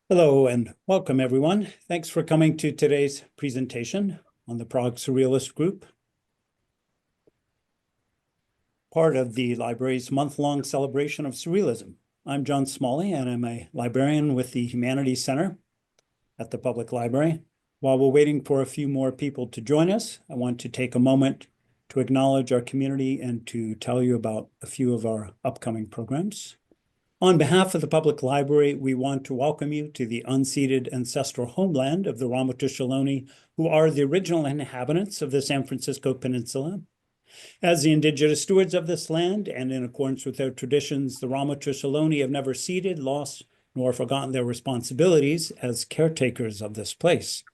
Hello and welcome, everyone. Thanks for coming to today's presentation on the Prague Surrealist Group, part of the library's month-long celebration of surrealism. I'm John Smalley, and I'm a librarian with the Humanities Center at the Public Library. While we're waiting for a few more people to join us, I want to take a moment to acknowledge our community and to tell you about a few of our upcoming programs. On behalf of the Public Library, we want to welcome you to the unceded ancestral homeland of the Ramaytush Ohlone, who are the original inhabitants of the San Francisco Peninsula. As the indigenous stewards of this land, and in accordance with their traditions, the Ramaytush Ohlone have never ceded, lost, nor forgotten their responsibilities as caretakers of this place.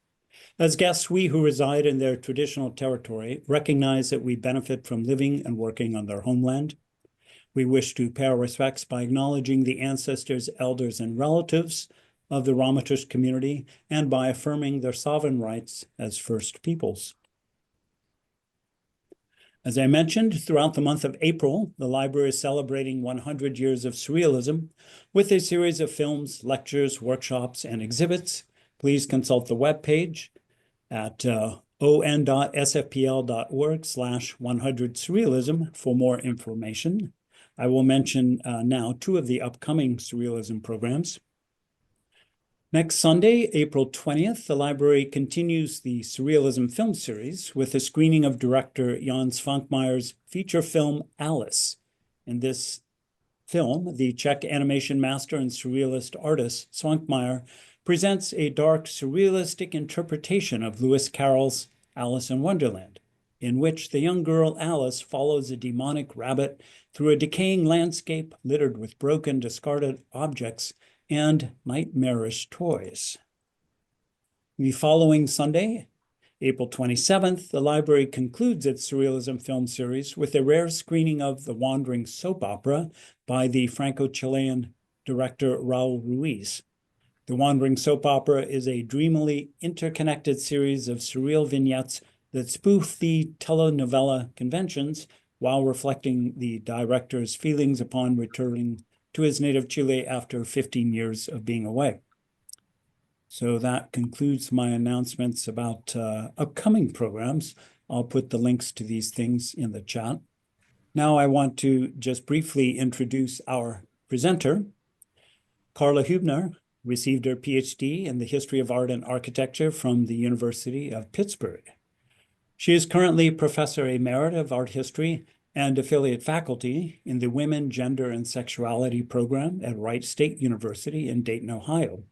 As guests, we who reside in their traditional territory recognize that we benefit from living and working on their homeland. We wish to pay our respects by acknowledging the ancestors, elders, and relatives of the Ramaytush community and by affirming their sovereign rights as First Peoples. As I mentioned, throughout the month of April, the library is celebrating 100 years of surrealism with a series of films, lectures, workshops, and exhibits. Please consult the webpage at on.sfpl.org/100surrealism for more information. I will mention now two of the upcoming surrealism programs. Next Sunday, April 20th, the library continues the Surrealism film series with a screening of director Jan Svankmayer's feature film Alice. In this film, the Czech animation master and surrealist artist Svankmajer presents a dark surrealistic interpretation of Lewis Carroll's Alice in Wonderland, in which the young girl Alice follows a demonic rabbit through a decaying landscape littered with broken, discarded objects and nightmarish toys. The following Sunday, April 27th, the library concludes its Surrealism film series with a rare screening of The Wandering Soap Opera by the Franco-Chilean director Raul Ruiz. The Wandering Soap Opera is a dreamily interconnected series of surreal vignettes that spoof the telenovela conventions while reflecting the director's feelings upon returning to his native Chile after 15 years of being away. So that concludes my announcements about upcoming programs. I'll put the links to these things in the chat. Now I want to just briefly introduce our presenter. Karla Huebner received her PhD in the history of art and architecture from the University of Pittsburgh. She is currently Professor Emerita of Art History and affiliate faculty in the Women, Gender, and Sexuality program at Wright State University in Dayton, Ohio.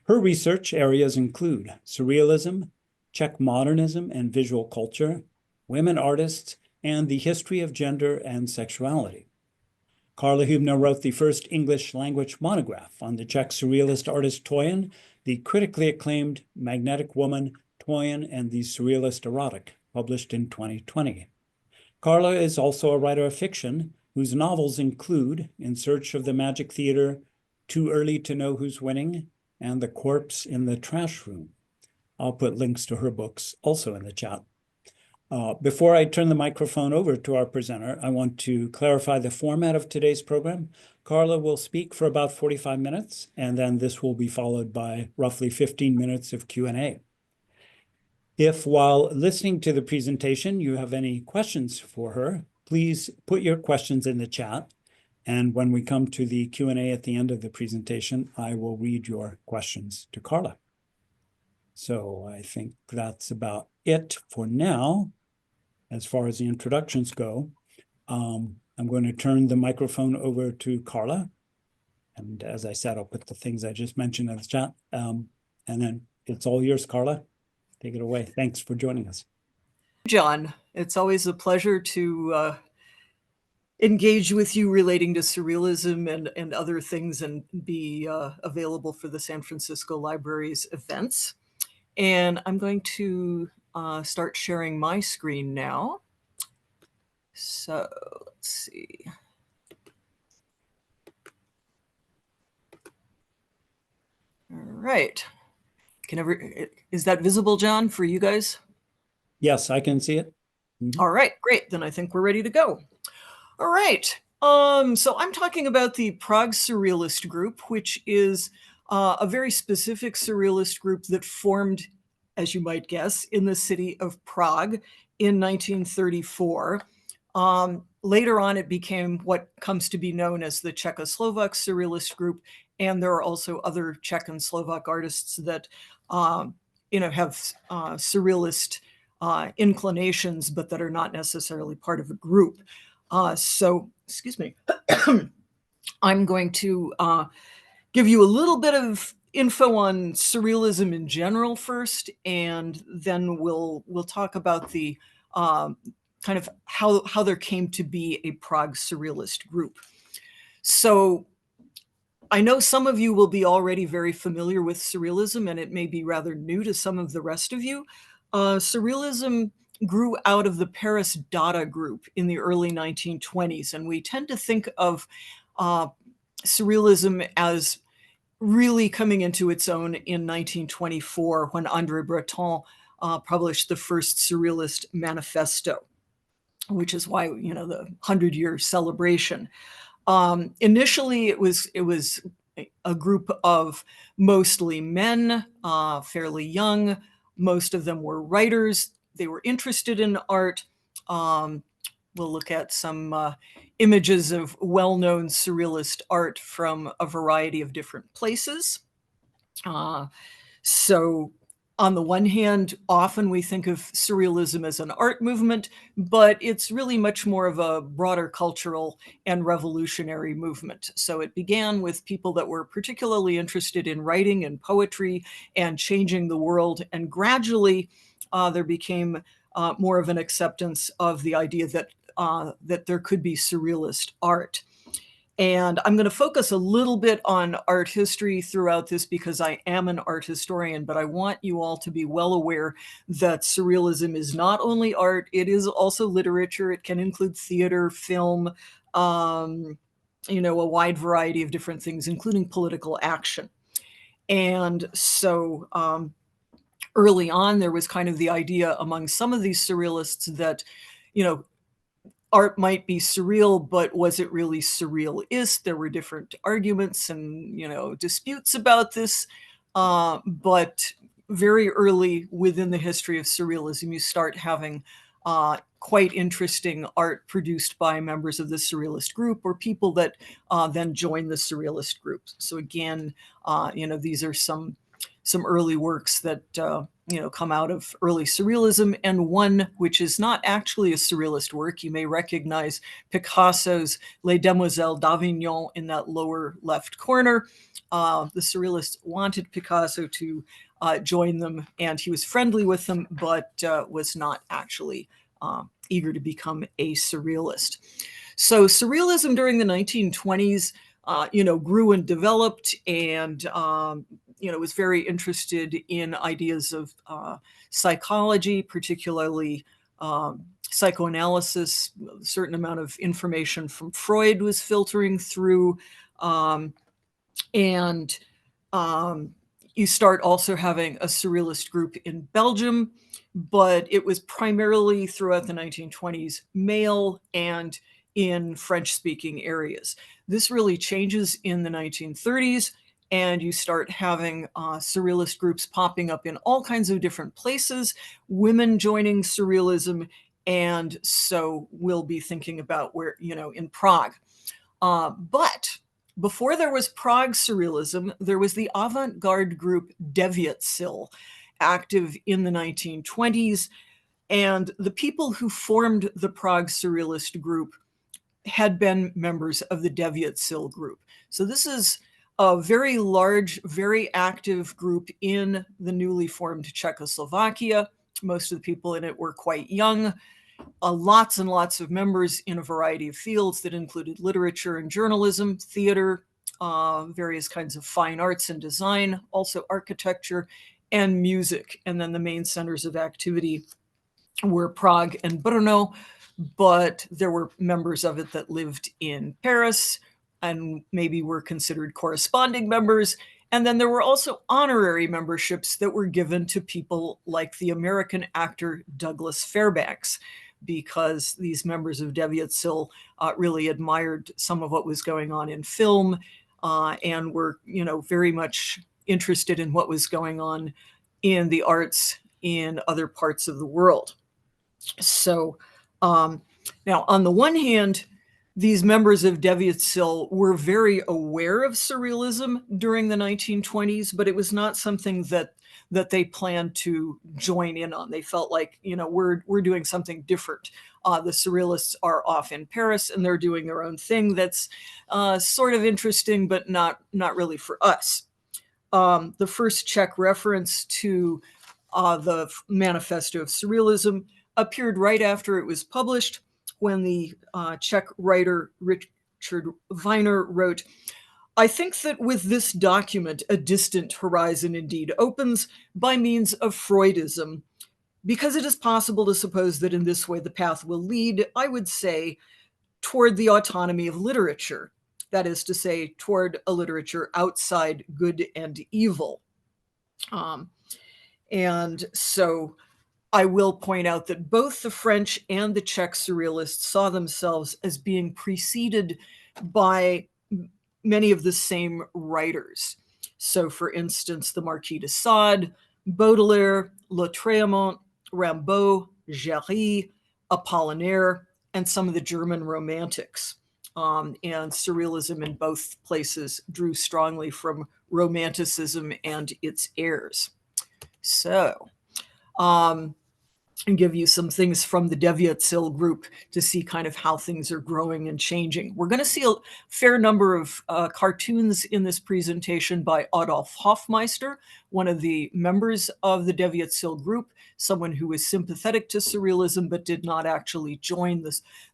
Her research areas include surrealism, Czech modernism and visual culture, women artists, and the history of gender and sexuality. Karla Huebner wrote the first English language monograph on the Czech surrealist artist Toyen, the critically acclaimed Magnetic Woman, Toyen, and the Surrealist Erotic, published in 2020. Karla is also a writer of fiction whose novels include In Search of the Magic Theater, Too Early to Know Who's Winning, and The Corpse in the Trash Room. I'll put links to her books also in the chat. Before I turn the microphone over to our presenter, I want to clarify the format of today's program. Karla will speak for about 45 minutes, and then this will be followed by roughly 15 minutes of Q&A. If while listening to the presentation you have any questions for her, please put your questions in the chat. And when we come to the Q&A at the end of the presentation, I will read your questions to Karla. So I think that's about it for now, as far as the introductions go. I'm going to turn the microphone over to Karla. And as I said, I'll put the things I just mentioned in the chat. And then it's all yours, Karla. Take it away. Thanks for joining us. John, it's always a pleasure to engage with you relating to surrealism and other things and be available for the San Francisco Library's events. And I'm going to start sharing my screen now. So let's see. All right. Is that visible, John, for you guys? Yes, I can see it. Mm-hmm. All right, great. Then I think we're ready to go. All right. So I'm talking about the Prague Surrealist Group, which is a very specific surrealist group that formed, as you might guess, in the city of Prague in 1934. Later on, it became what comes to be known as the Czechoslovak Surrealist Group, and there are also other Czech and Slovak artists that have surrealist inclinations, but that are not necessarily part of a group. So, excuse me, I'm going to give you a little bit of info on surrealism in general first, and then we'll talk about the kind of how there came to be a Prague surrealist group. So I know some of you will be already very familiar with surrealism, and it may be rather new to some of the rest of you. Surrealism grew out of the Paris Dada group in the early 1920s, and we tend to think of surrealism as really coming into its own in 1924 when André Breton published the first Surrealist Manifesto, which is why, the 100-year celebration. Initially, it was a group of mostly men, fairly young. Most of them were writers. They were interested in art. We'll look at some images of well-known surrealist art from a variety of different places. So on the one hand, often we think of surrealism as an art movement, but it's really much more of a broader cultural and revolutionary movement. So it began with people that were particularly interested in writing and poetry and changing the world. And gradually there became more of an acceptance of the idea that there could be surrealist art. And I'm going to focus a little bit on art history throughout this because I am an art historian, but I want you all to be well aware that surrealism is not only art, it is also literature. It can include theater, film, a wide variety of different things, including political action. And so early on, there was kind of the idea among some of these surrealists that, art might be surreal, but was it really surrealist? There were different arguments and, disputes about this. But very early within the history of surrealism, you start having quite interesting art produced by members of the surrealist group or people that then join the surrealist group. So again, these are some early works that come out of early surrealism, and one which is not actually a surrealist work. You may recognize Picasso's Les Demoiselles d'Avignon in that lower left corner. The surrealists wanted Picasso to join them, and he was friendly with them, but was not actually eager to become a surrealist. So surrealism during the 1920s grew and developed, and was very interested in ideas of psychology, particularly psychoanalysis. A certain amount of information from Freud was filtering through. And you start also having a surrealist group in Belgium, but it was primarily throughout the 1920s male and in French-speaking areas. This really changes in the 1930s, and you start having surrealist groups popping up in all kinds of different places, women joining surrealism, and so we'll be thinking about where, in Prague. But before there was Prague surrealism, there was the avant-garde group Devětsil, active in the 1920s, and the people who formed the Prague surrealist group had been members of the Devětsil group. So this is a very large, very active group in the newly formed Czechoslovakia. Most of the people in it were quite young. Lots and lots of members in a variety of fields that included literature and journalism, theater, various kinds of fine arts and design, also architecture and music. And then the main centers of activity were Prague and Brno, but there were members of it that lived in Paris and maybe were considered corresponding members. And then there were also honorary memberships that were given to people like the American actor Douglas Fairbanks, because these members of Devětsil really admired some of what was going on in film, and were, very much interested in what was going on in the arts in other parts of the world. So now, on the one hand, these members of Deviatzil were very aware of surrealism during the 1920s, but it was not something that they planned to join in on. They felt like, we're doing something different. The surrealists are off in Paris and they're doing their own thing that's sort of interesting, but not really for us. The first Czech reference to the Manifesto of Surrealism appeared right after it was published, when the Czech writer Richard Wiener wrote, "I think that with this document, a distant horizon indeed opens by means of Freudism, because it is possible to suppose that in this way the path will lead, I would say, toward the autonomy of literature, that is to say, toward a literature outside good and evil." And so I will point out that both the French and the Czech surrealists saw themselves as being preceded by many of the same writers. So, for instance, the Marquis de Sade, Baudelaire, Lautréamont, Rimbaud, Jarry, Apollinaire, and some of the German romantics. And surrealism in both places drew strongly from romanticism and its heirs. So, and give you some things from the Deviatzil group to see kind of how things are growing and changing. We're going to see a fair number of cartoons in this presentation by Adolf Hofmeister, one of the members of the Deviatzil group, someone who was sympathetic to surrealism but did not actually join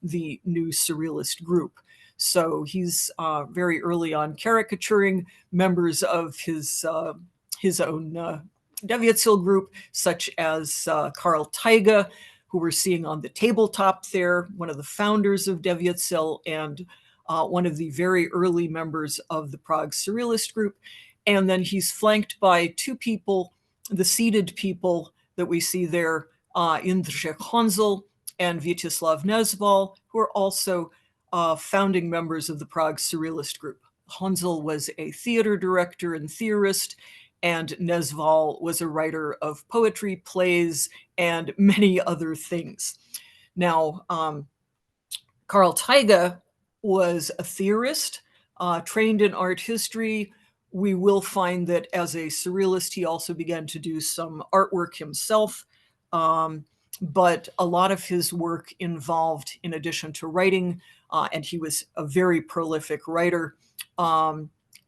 the new surrealist group. So he's very early on caricaturing members of his own Deviatzil group, such as Karl Taiga, who we're seeing on the tabletop there, one of the founders of Deviatzil and one of the very early members of the Prague Surrealist group. And then he's flanked by two people, the seated people that we see there, Jindřich Honzel and Vítězslav Nezval, who are also founding members of the Prague Surrealist group. Honzel was a theater director and theorist, and Nezval was a writer of poetry, plays, and many other things. Now, Karl Taiga was a theorist, trained in art history. We will find that as a surrealist, he also began to do some artwork himself. But a lot of his work involved, in addition to writing, and he was a very prolific writer,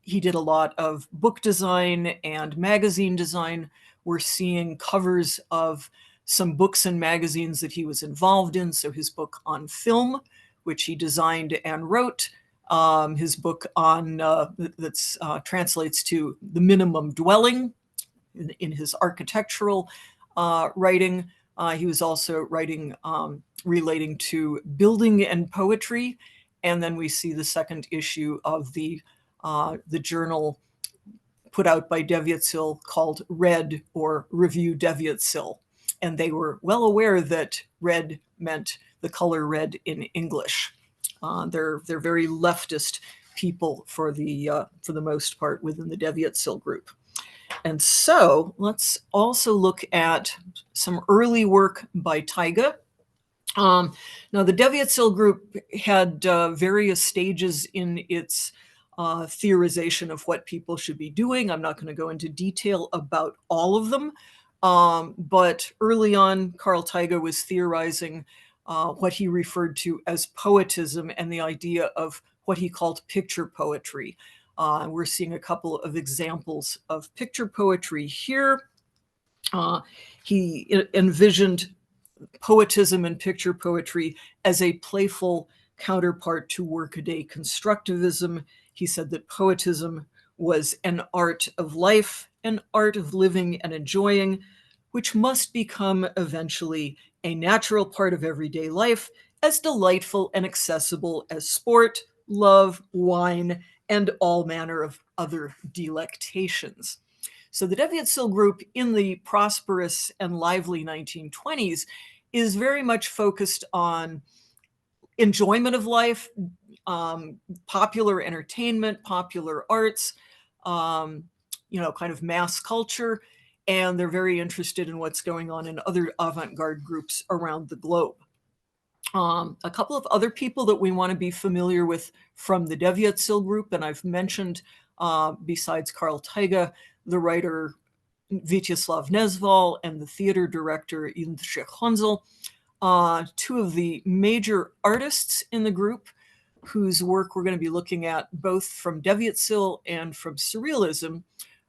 he did a lot of book design and magazine design. We're seeing covers of some books and magazines that he was involved in. So his book on film, which he designed and wrote, his book on that translates to the minimum dwelling in his architectural writing. He was also writing relating to building and poetry. And then we see the second issue of the journal put out by Deviatzil called Red, or Review Deviatzil. And they were well aware that red meant the color red in English. They're very leftist people for the most part within the Deviatzil group. And so let's also look at some early work by Taiga. Now, the Deviatzil group had various stages in its theorization of what people should be doing. I'm not going to go into detail about all of them, but early on, Karl Taiga was theorizing what he referred to as poetism and the idea of what he called picture poetry. We're seeing a couple of examples of picture poetry here. He envisioned poetism and picture poetry as a playful counterpart to workaday constructivism. He said that poetism was an art of life, an art of living and enjoying, which must become eventually a natural part of everyday life, as delightful and accessible as sport, love, wine, and all manner of other delectations. So the Deviatzil group in the prosperous and lively 1920s is very much focused on enjoyment of life, popular entertainment, popular arts, kind of mass culture, and they're very interested in what's going on in other avant-garde groups around the globe. A couple of other people that we want to be familiar with from the Devětsil group, and I've mentioned, besides Karl Teiga, the writer Vítězslav Nezval and the theater director Jindřich Honzel, two of the major artists in the group whose work we're going to be looking at both from Devětsil and from Surrealism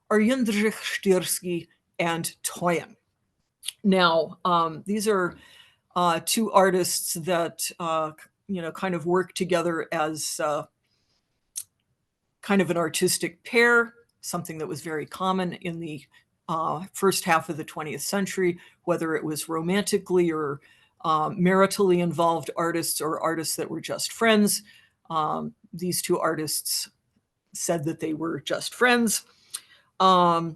are Jindřich Štýrský and Toyen. Now, these are two artists that, kind of work together as kind of an artistic pair, something that was very common in the first half of the 20th century, whether it was romantically or maritally involved artists or artists that were just friends. These two artists said that they were just friends. They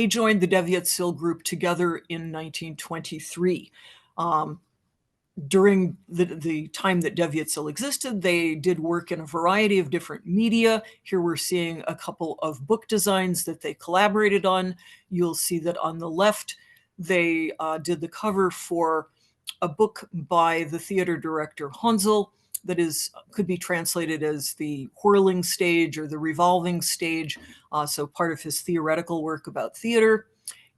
joined the Devětsil group together in 1923. During the time that Devětsil existed, they did work in a variety of different media. Here we're seeing a couple of book designs that they collaborated on. You'll see that on the left, they did the cover for a book by the theater director Honzel that could be translated as the whirling stage or the revolving stage, so part of his theoretical work about theater.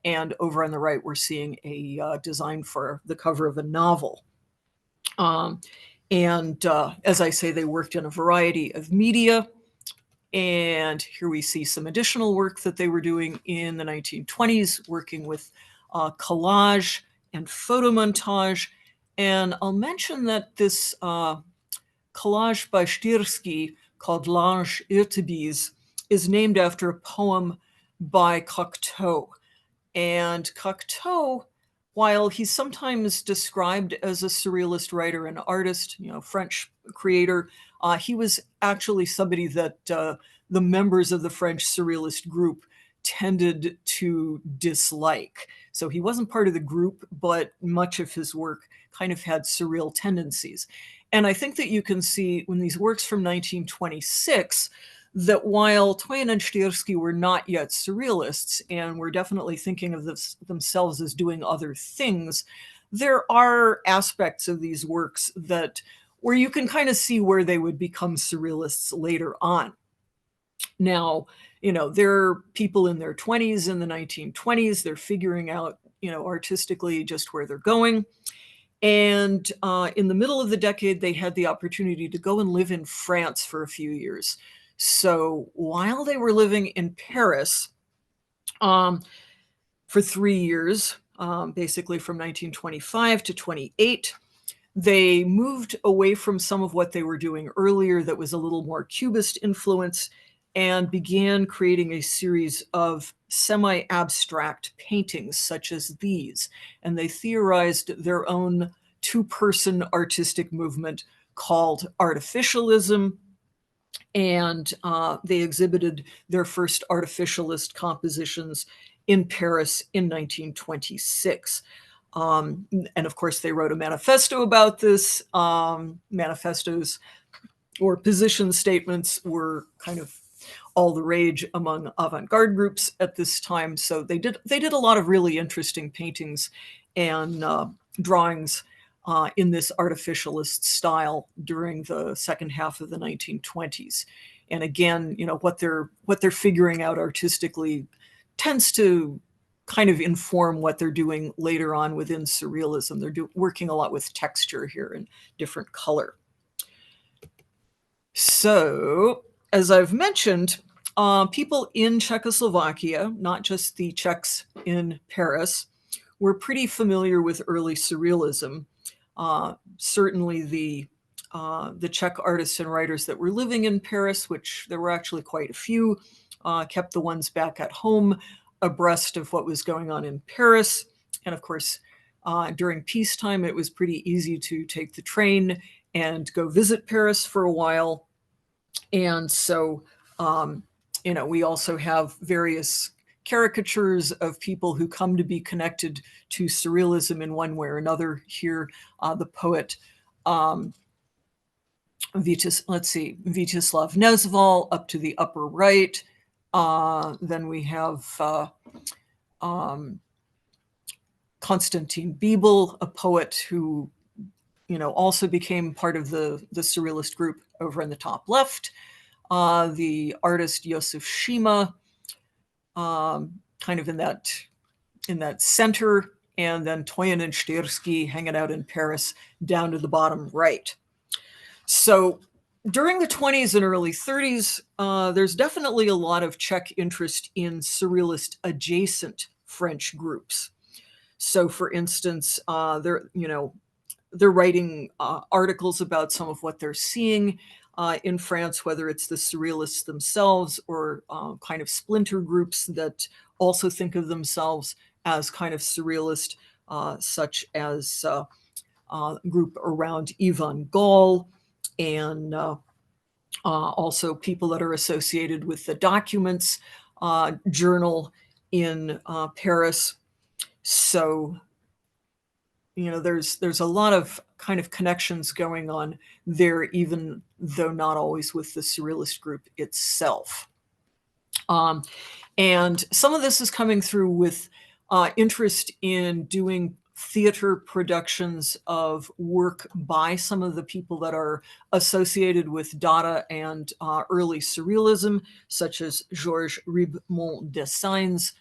And over on the right, we're seeing a design for the cover of a novel. As I say, they worked in a variety of media. And here we see some additional work that they were doing in the 1920s, working with collage and photomontage. And I'll mention that this collage by Štýrský called L'Ange Irtébise is named after a poem by Cocteau. And Cocteau, while he's sometimes described as a surrealist writer and artist, French creator, he was actually somebody that the members of the French surrealist group tended to dislike. So he wasn't part of the group, but much of his work kind of had surreal tendencies. And I think that you can see when these works from 1926, that while Toyen and Štýrský were not yet surrealists and were definitely thinking of themselves as doing other things, there are aspects of these works where you can kind of see where they would become surrealists later on. Now, they're people in their 20s in the 1920s. They're figuring out, artistically just where they're going. And in the middle of the decade, they had the opportunity to go and live in France for a few years. So while they were living in Paris for 3 years, basically from 1925 to 28, they moved away from some of what they were doing earlier that was a little more Cubist influence and began creating a series of semi-abstract paintings such as these. And they theorized their own two-person artistic movement called artificialism. And they exhibited their first artificialist compositions in Paris in 1926. And of course, they wrote a manifesto about this. Manifestos or position statements were kind of all the rage among avant-garde groups at this time. So they did a lot of really interesting paintings and drawings in this artificialist style during the second half of the 1920s. And again, what they're figuring out artistically tends to kind of inform what they're doing later on within surrealism. They're working a lot with texture here and different color. So, as I've mentioned, people in Czechoslovakia, not just the Czechs in Paris, were pretty familiar with early surrealism. Certainly the Czech artists and writers that were living in Paris, which there were actually quite a few, kept the ones back at home abreast of what was going on in Paris. And of course, during peacetime, it was pretty easy to take the train and go visit Paris for a while. And so, we also have various caricatures of people who come to be connected to surrealism in one way or another. Here, the poet Vyacheslav Nezval up to the upper right. Then we have Konstantin Bibel, a poet who, also became part of the surrealist group over in the top left. The artist Josef Shima, kind of in that center, and then Toyen and Styrsky hanging out in Paris down to the bottom right. So during the 20s and early 30s, there's definitely a lot of Czech interest in surrealist adjacent French groups. So for instance, they're writing articles about some of what they're seeing in France, whether it's the surrealists themselves or kind of splinter groups that also think of themselves as kind of surrealist, such as a group around Ivan Gall, and also people that are associated with the Documents journal in Paris. So, there's a lot of kind of connections going on there, even though not always with the surrealist group itself. And some of this is coming through with interest in doing theater productions of work by some of the people that are associated with Dada and early surrealism, such as Georges Ribemont Dessaine's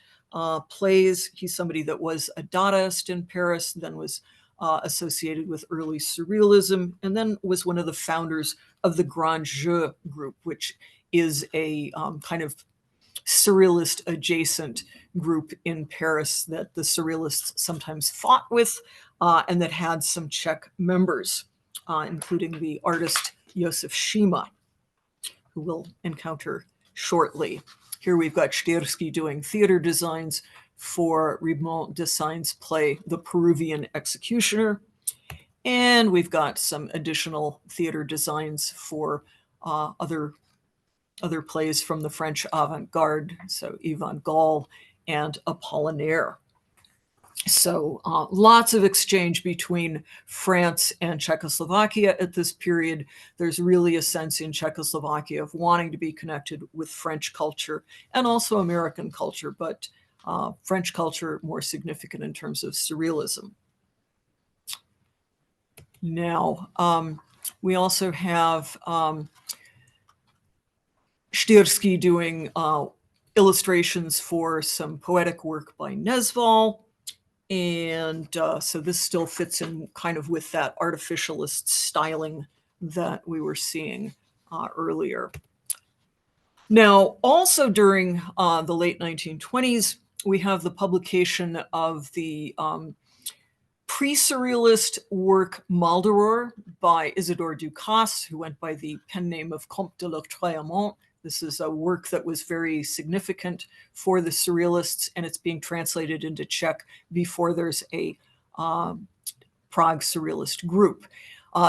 plays. He's somebody that was a Dadaist in Paris, then was associated with early surrealism, and then was one of the founders of the Grand Jeu group, which is a kind of surrealist adjacent group in Paris that the surrealists sometimes fought with, and that had some Czech members, including the artist Josef Shima, who we'll encounter shortly. Here we've got Styrsky doing theater designs for Ribemont Dessaine's play, The Peruvian Executioner. And we've got some additional theater designs for other plays from the French avant-garde, so Ivan Gall and Apollinaire. So lots of exchange between France and Czechoslovakia at this period. There's really a sense in Czechoslovakia of wanting to be connected with French culture and also American culture, but French culture more significant in terms of surrealism. Now, we also have Styrsky doing illustrations for some poetic work by Nezval. And so this still fits in kind of with that artificialist styling that we were seeing earlier. Now, also during the late 1920s, we have the publication of the pre-surrealist work Maldoror by Isidore Ducasse, who went by the pen name of Comte de Lautréamont. This is a work that was very significant for the surrealists, and it's being translated into Czech before there's a Prague surrealist group.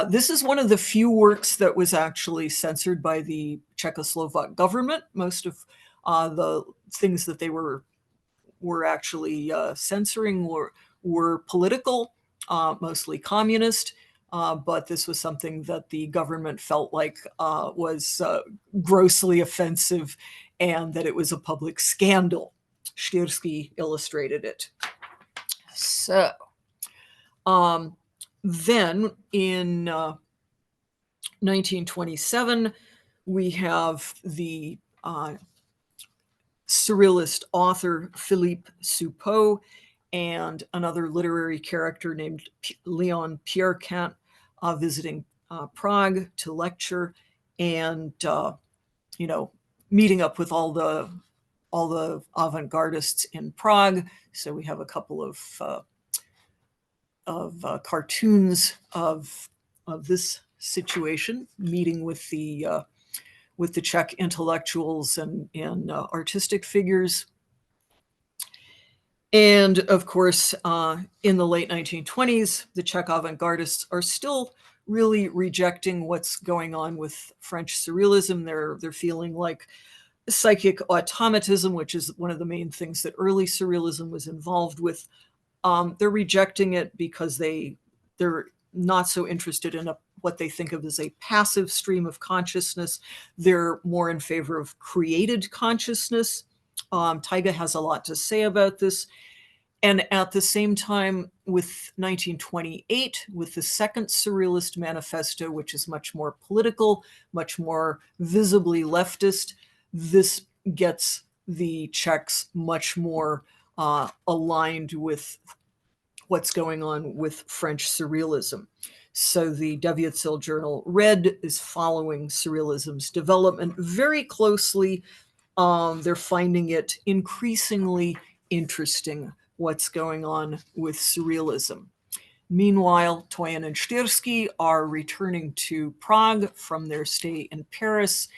This is one of the few works that was actually censored by the Czechoslovak government. Most of the things that they were actually censoring were political, mostly communist. But this was something that the government felt like was grossly offensive and that it was a public scandal. Styrsky illustrated it. So then in 1927, we have the surrealist author Philippe Soupeau and another literary character named Leon Pierrequin visiting Prague to lecture and, meeting up with all the avant-gardists in Prague. So we have a couple of cartoons of this situation, meeting with the Czech intellectuals and artistic figures. And of course, in the late 1920s, the Czech avant-gardists are still really rejecting what's going on with French surrealism. They're feeling like psychic automatism, which is one of the main things that early surrealism was involved with. They're rejecting it because they're not so interested in a what they think of as a passive stream of consciousness. They're more in favor of created consciousness. Taiga has a lot to say about this. And at the same time, with 1928, with the second Surrealist Manifesto, which is much more political, much more visibly leftist, this gets the Czechs much more aligned with what's going on with French Surrealism. So the Devětsil journal Red is following Surrealism's development very closely. They're finding it increasingly interesting what's going on with Surrealism. Meanwhile, Toyen and Štirsky are returning to Prague from their stay in Paris,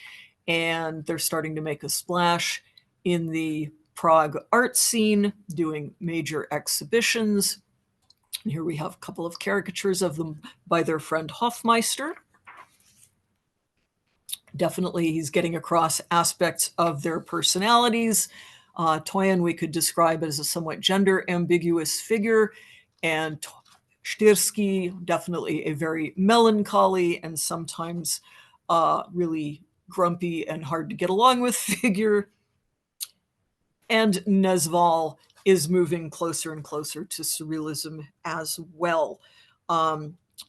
and they're starting to make a splash in the Prague art scene, doing major exhibitions. And here we have a couple of caricatures of them by their friend Hofmeister. Definitely, he's getting across aspects of their personalities. Toyen we could describe as a somewhat gender ambiguous figure, and Štirsky, definitely a very melancholy and sometimes really grumpy and hard to get along with figure. And Nezval is moving closer and closer to Surrealism as well.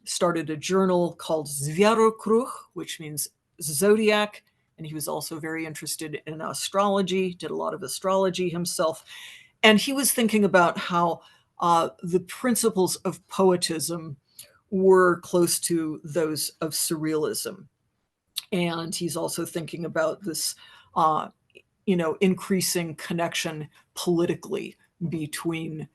Started a journal called Zvěrokruh, which means zodiac, and he was also very interested in astrology, did a lot of astrology himself. And he was thinking about how the principles of poetism were close to those of Surrealism. And he's also thinking about this, increasing connection politically between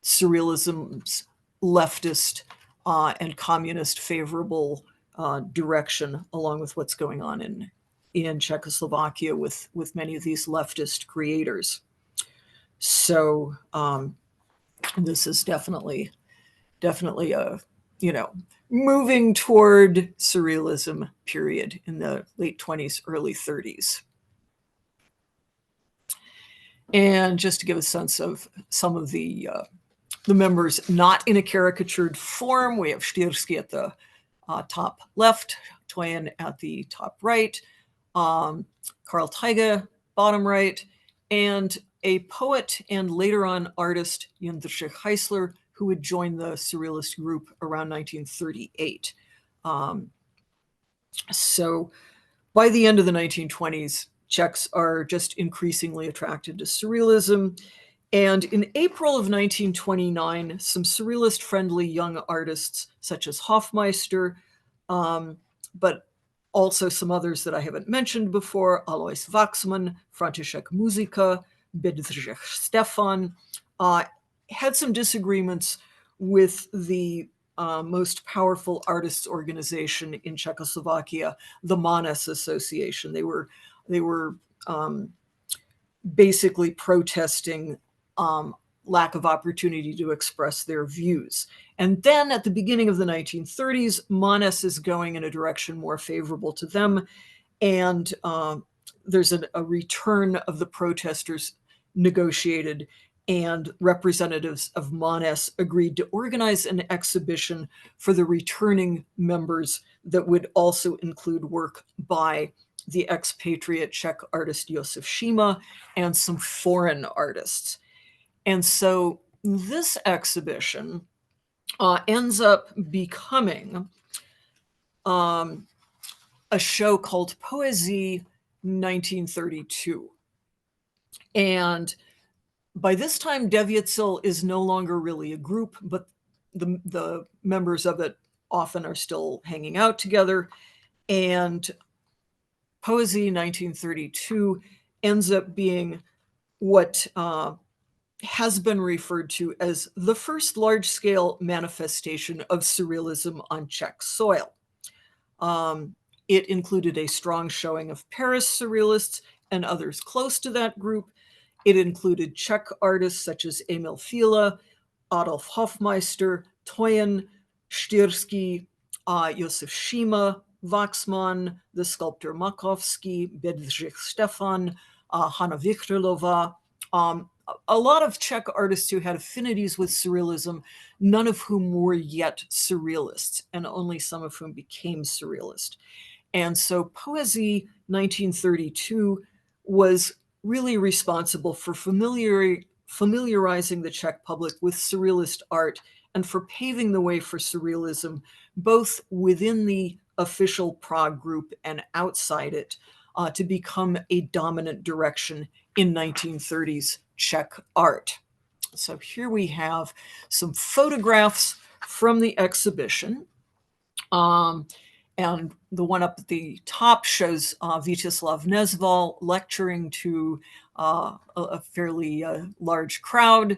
Surrealism's leftist and communist favorable direction, along with what's going on in Czechoslovakia with many of these leftist creators. So this is definitely a, moving toward Surrealism period in the late 20s, early 30s. And just to give a sense of some of the members not in a caricatured form, we have Štirsky at the top left, Toyen at the top right, Karl Taiga, bottom right, and a poet and later on artist, Jindřich Heisler, who would join the Surrealist group around 1938. So by the end of the 1920s, Czechs are just increasingly attracted to Surrealism. And in April of 1929, some Surrealist-friendly young artists, such as Hofmeister, but also some others that I haven't mentioned before, Alois Waxman, František Muzika, Bedřich Stefan, had some disagreements with the most powerful artists organization in Czechoslovakia, the Manes Association. They were basically protesting lack of opportunity to express their views. And then at the beginning of the 1930s, Manes is going in a direction more favorable to them. And there's a return of the protesters negotiated, and representatives of Manes agreed to organize an exhibition for the returning members that would also include work by the expatriate Czech artist Josef Šíma and some foreign artists. And so this exhibition ends up becoming a show called Poesie 1932. And by this time, Devětsil is no longer really a group, but the members of it often are still hanging out together. And Poesie 1932 ends up being what has been referred to as the first large-scale manifestation of Surrealism on Czech soil. It included a strong showing of Paris Surrealists and others close to that group. It included Czech artists such as Emil Fila, Adolf Hofmeister, Toyen, Štirsky, Josef Šíma, Waxman, the sculptor Makovsky, Bedřich Stefan, Hanna Vichterlova, a lot of Czech artists who had affinities with surrealism, none of whom were yet surrealists, and only some of whom became surrealist. And so Poesie 1932 was really responsible for familiarizing the Czech public with surrealist art and for paving the way for surrealism, both within the official Prague group and outside it, to become a dominant direction in 1930s Czech art. So here we have some photographs from the exhibition. And the one up at the top shows Vítězslav Nezval lecturing to a fairly large crowd,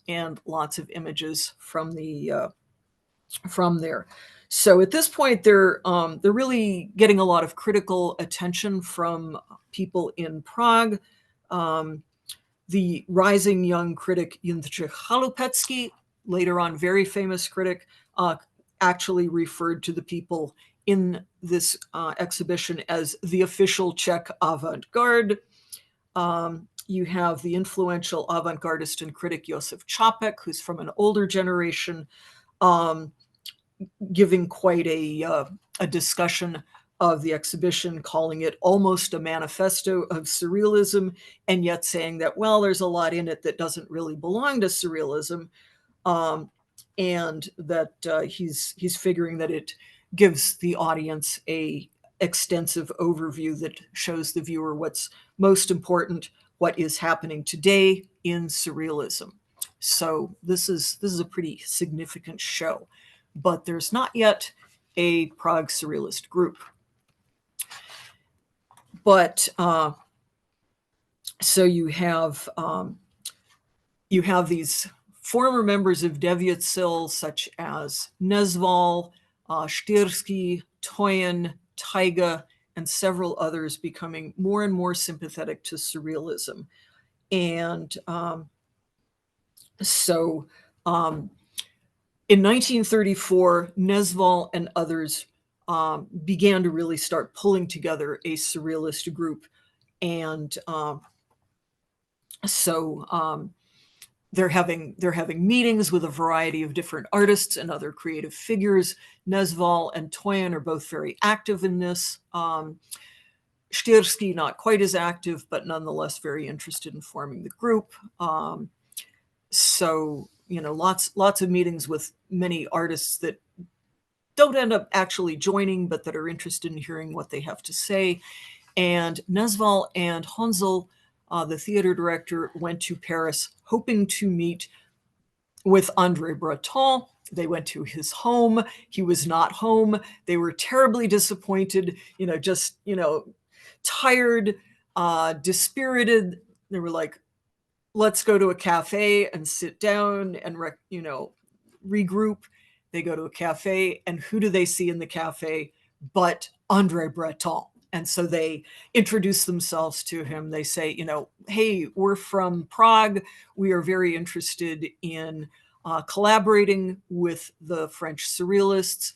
and lots of images from there. So at this point, they're really getting a lot of critical attention from people in Prague. The rising young critic Jindřich Chalupetsky, later on very famous critic, actually referred to the people in this exhibition as the official Czech avant-garde. You have the influential avant-gardist and critic Josef Čapek, who's from an older generation, giving quite a discussion of the exhibition, calling it almost a manifesto of surrealism, and yet saying that, well, there's a lot in it that doesn't really belong to surrealism, and that he's figuring that it gives the audience a extensive overview that shows the viewer what's most important, what is happening today in surrealism. So this is a pretty significant show, but there's not yet a Prague Surrealist group. But so you have these former members of Devět sil, such as Nezval, Štýrský, Toyen, Taiga, and several others, becoming more and more sympathetic to surrealism. And so in 1934, Nezval and others began to really start pulling together a surrealist group. And so they're having meetings with a variety of different artists and other creative figures. Nezval and Toyen are both very active in this. Štýrský not quite as active, but nonetheless very interested in forming the group. So, you know, lots of meetings with many artists that don't end up actually joining, but that are interested in hearing what they have to say. And Nezval and Honzel, the theater director, went to Paris hoping to meet with André Breton. They went to his home. He was not home. They were terribly disappointed, just, tired, dispirited. They were like, let's go to a cafe and sit down and, regroup. They go to a cafe, and who do they see in the cafe but André Breton? And so they introduce themselves to him. They say, hey, we're from Prague. We are very interested in collaborating with the French surrealists.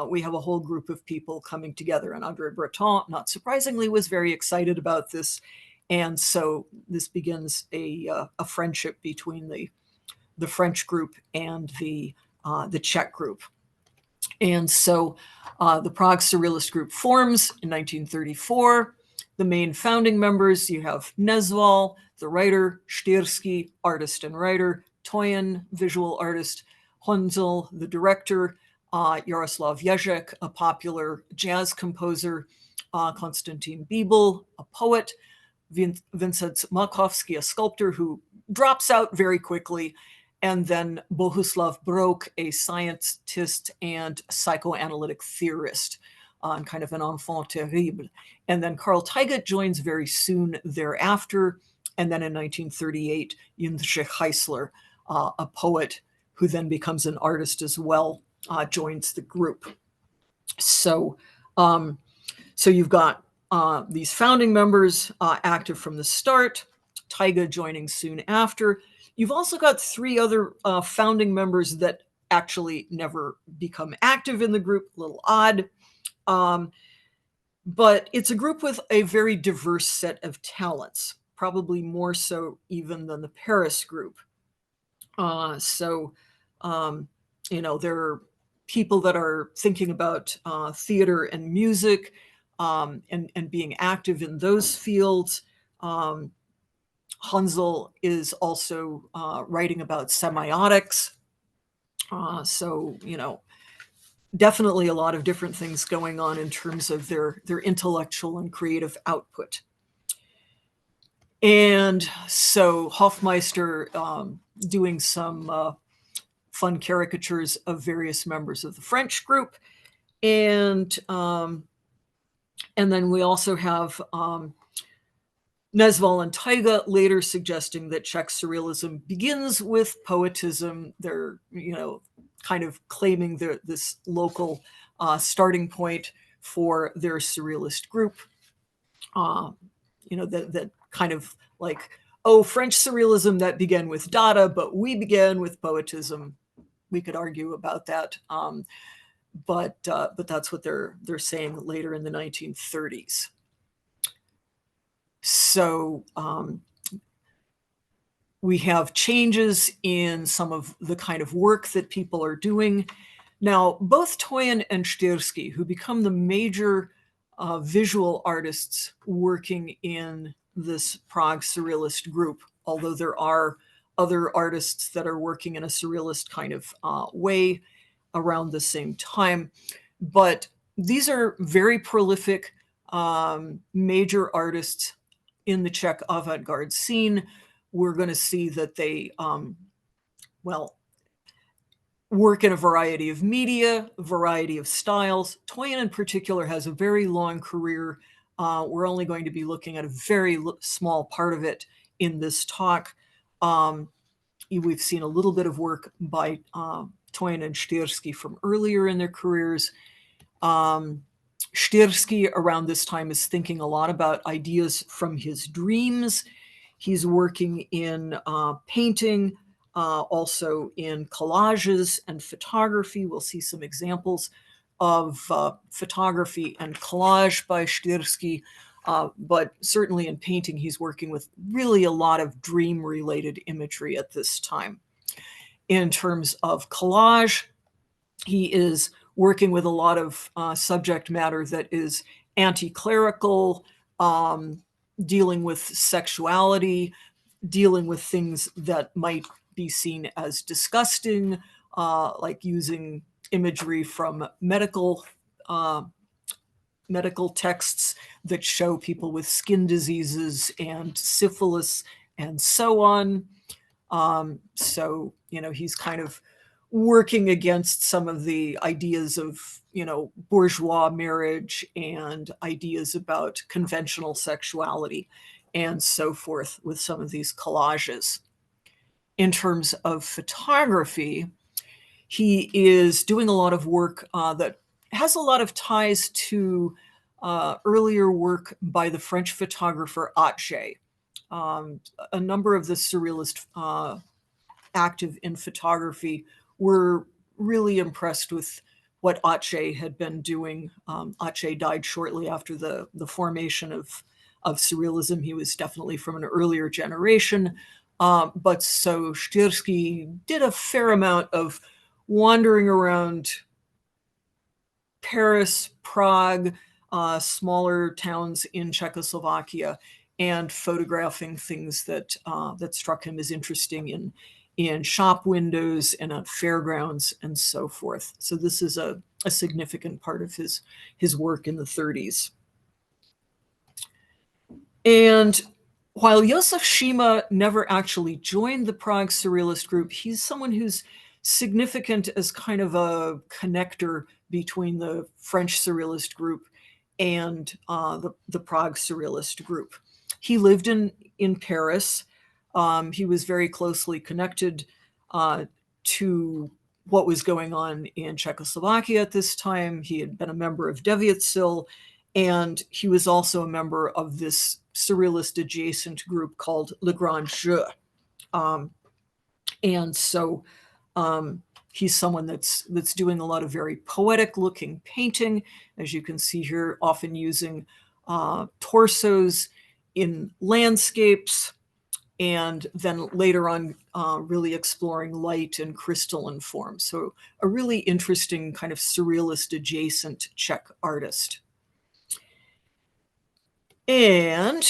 We have a whole group of people coming together. And André Breton, not surprisingly, was very excited about this. And so this begins a friendship between the French group and the Czech group. And so the Prague Surrealist group forms in 1934. The main founding members, you have Nezval, the writer, Štýrský, artist and writer, Toyen, visual artist, Honzel, the director, Jaroslav Ježek, a popular jazz composer, Konstantin Bíbl, a poet, Vincent Makovsky, a sculptor who drops out very quickly, and then Bohuslav Brouk, a scientist and psychoanalytic theorist, kind of an enfant terrible. And then Karl Taiga joins very soon thereafter. And then in 1938, Jindřich Heisler, a poet who then becomes an artist as well, joins the group. So you've got these founding members active from the start, Taiga joining soon after. You've also got three other founding members that actually never become active in the group, a little odd. But it's a group with a very diverse set of talents. probably more so even than the Paris group. There are people that are thinking about theater and music and being active in those fields. Hansel is also writing about semiotics. Definitely a lot of different things going on in terms of their intellectual and creative output. And so Hofmeister doing some fun caricatures of various members of the French group. And then we also have Nesval and Taiga later suggesting that Czech surrealism begins with poetism. They're, kind of claiming this local starting point for their surrealist group. That kind of like, oh, French surrealism that began with Dada, but we began with poetism. We could argue about that, but that's what they're saying later in the 1930s. So we have changes in some of the kind of work that people are doing. Now, both Toyen and Styrsky, who become the major visual artists working in this Prague surrealist group, although there are other artists that are working in a surrealist kind of way around the same time. But these are very prolific major artists in the Czech avant-garde scene. We're going to see that they, work in a variety of media, a variety of styles. Toyen in particular has a very long career. We're only going to be looking at a very small part of it in this talk. We've seen a little bit of work by Toyen and Styrsky from earlier in their careers. Styrsky around this time is thinking a lot about ideas from his dreams. He's working in painting, also in collages and photography. We'll see some examples of photography and collage by Styrsky, but certainly in painting, he's working with really a lot of dream-related imagery at this time. In terms of collage, he is working with a lot of subject matter that is anti-clerical, dealing with sexuality, dealing with things that might be seen as disgusting, like using imagery from medical texts that show people with skin diseases and syphilis and so on. He's kind of working against some of the ideas of, bourgeois marriage and ideas about conventional sexuality and so forth with some of these collages. In terms of photography, he is doing a lot of work that has a lot of ties to earlier work by the French photographer Atget. A number of the surrealists active in photography were really impressed with what Atget had been doing. Atget died shortly after the formation of surrealism. He was definitely from an earlier generation. But so Styrsky did a fair amount of wandering around Paris, Prague, smaller towns in Czechoslovakia, and photographing things that struck him as interesting in shop windows and at fairgrounds and so forth. So this is a significant part of his work in the 30s. And while Josef Šíma never actually joined the Prague Surrealist group, he's someone who's significant as kind of a connector between the French Surrealist group and the Prague Surrealist group. He lived in Paris. He was very closely connected to what was going on in Czechoslovakia at this time. He had been a member of Devětsil, and he was also a member of this surrealist adjacent group called Le Grand Jeu. He's someone that's doing a lot of very poetic looking painting, as you can see here, often using torsos in landscapes, and then later on really exploring light and crystalline form. So a really interesting kind of surrealist adjacent Czech artist. And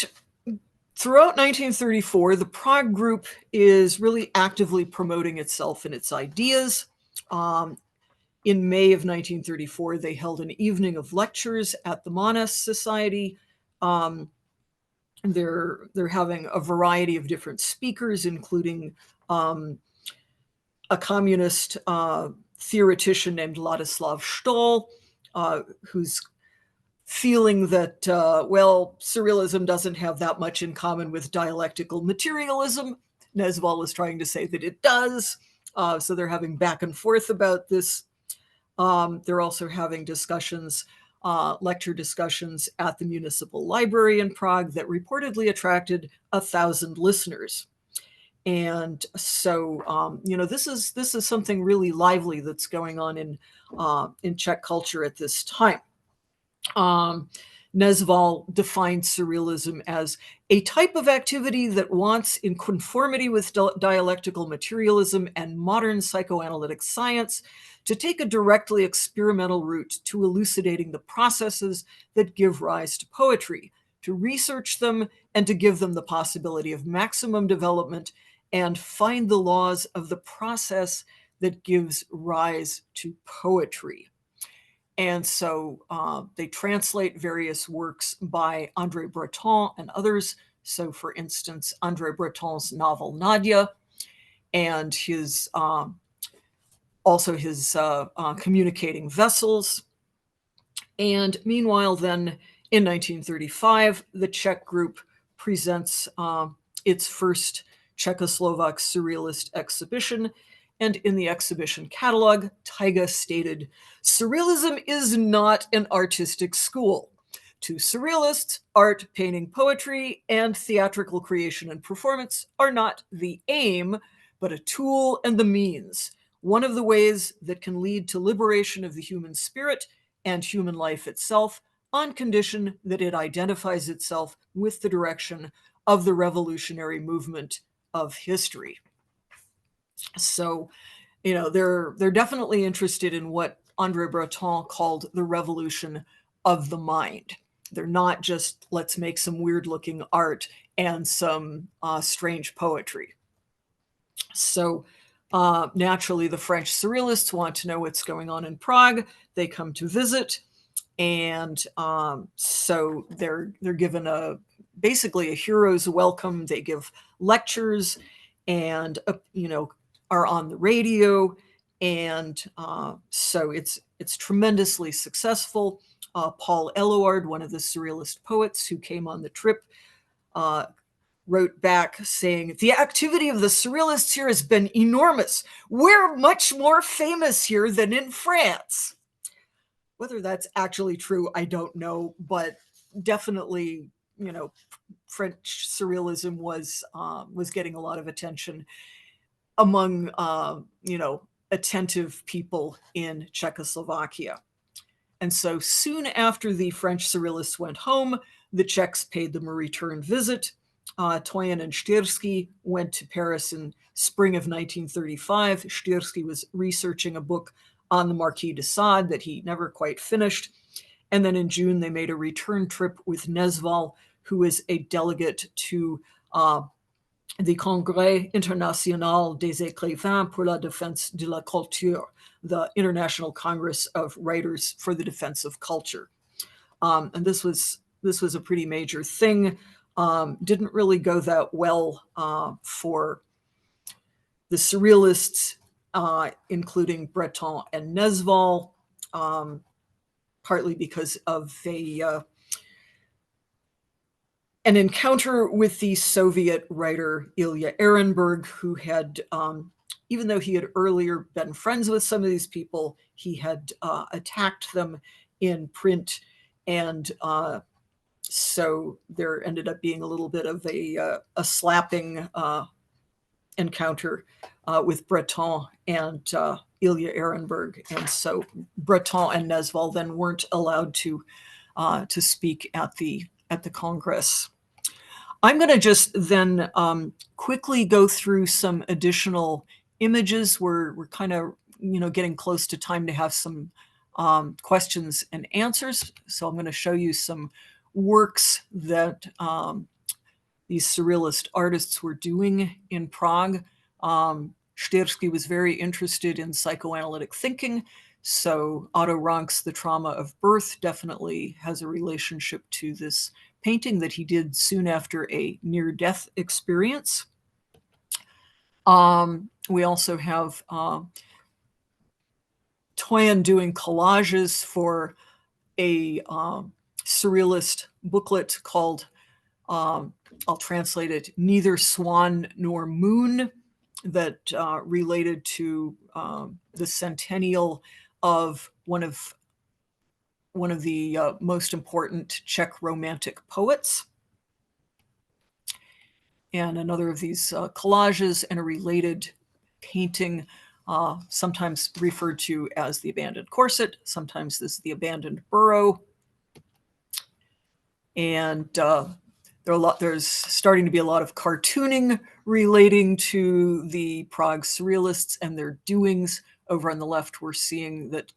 throughout 1934, the Prague group is really actively promoting itself and its ideas. In May of 1934, they held an evening of lectures at the Monas Society. They're having a variety of different speakers, including a communist theoretician named Ladislav Stoll, who's feeling that, well, surrealism doesn't have that much in common with dialectical materialism. Nezval is trying to say that it does. So they're having back and forth about this. They're also having discussions, lecture discussions at the municipal library in Prague that reportedly attracted 1,000 listeners. And so, this is something really lively that's going on in Czech culture at this time. Nezval defined surrealism as a type of activity that wants, in conformity with dialectical materialism and modern psychoanalytic science, to take a directly experimental route to elucidating the processes that give rise to poetry, to research them and to give them the possibility of maximum development, and find the laws of the process that gives rise to poetry. And so they translate various works by André Breton and others. So, for instance, André Breton's novel Nadia, and his Communicating Vessels. And meanwhile, then in 1935, the Czech group presents its first Czechoslovak surrealist exhibition. And in the exhibition catalog, Taiga stated, "Surrealism is not an artistic school. To surrealists, art, painting, poetry, and theatrical creation and performance are not the aim, but a tool and the means, one of the ways that can lead to liberation of the human spirit and human life itself, on condition that it identifies itself with the direction of the revolutionary movement of history." So, they're definitely interested in what André Breton called the revolution of the mind. They're not just, let's make some weird looking art and some strange poetry. So naturally, the French surrealists want to know what's going on in Prague. They come to visit. And so they're given basically a hero's welcome. They give lectures and, are on the radio. And so it's tremendously successful. Paul Eluard, one of the surrealist poets who came on the trip, wrote back saying, "The activity of the surrealists here has been enormous. We're much more famous here than in France." Whether that's actually true, I don't know, but definitely, French surrealism was getting a lot of attention among, attentive people in Czechoslovakia. And so soon after the French surrealists went home, the Czechs paid them a return visit. Toyen and Štirsky went to Paris in spring of 1935. Štirsky was researching a book on the Marquis de Sade that he never quite finished. And then in June, they made a return trip with Nezval, who is a delegate to the Congrès International des Écrivains pour la Défense de la Culture, the International Congress of Writers for the Defense of Culture. And this was a pretty major thing. Didn't really go that well for the surrealists, including Breton and Nezval, partly because of an encounter with the Soviet writer Ilya Ehrenberg, who had, even though he had earlier been friends with some of these people, he had attacked them in print. And so there ended up being a little bit of a slapping encounter with Breton and Ilya Ehrenberg. And so Breton and Nezval then weren't allowed to speak at the Congress. I'm going to just then quickly go through some additional images. We're kind of, getting close to time to have some questions and answers. So I'm going to show you some works that these surrealist artists were doing in Prague. Štýrský was very interested in psychoanalytic thinking. So Otto Rank's The Trauma of Birth definitely has a relationship to this painting that he did soon after a near-death experience. We also have Toyen doing collages for a surrealist booklet called, I'll translate it, Neither Swan Nor Moon, that related to the centennial of one of the most important Czech Romantic poets. And another of these collages and a related painting, sometimes referred to as The Abandoned Corset, sometimes as The Abandoned Burrow. And there's starting to be a lot of cartooning relating to the Prague Surrealists and their doings. Over on the left, we're seeing that,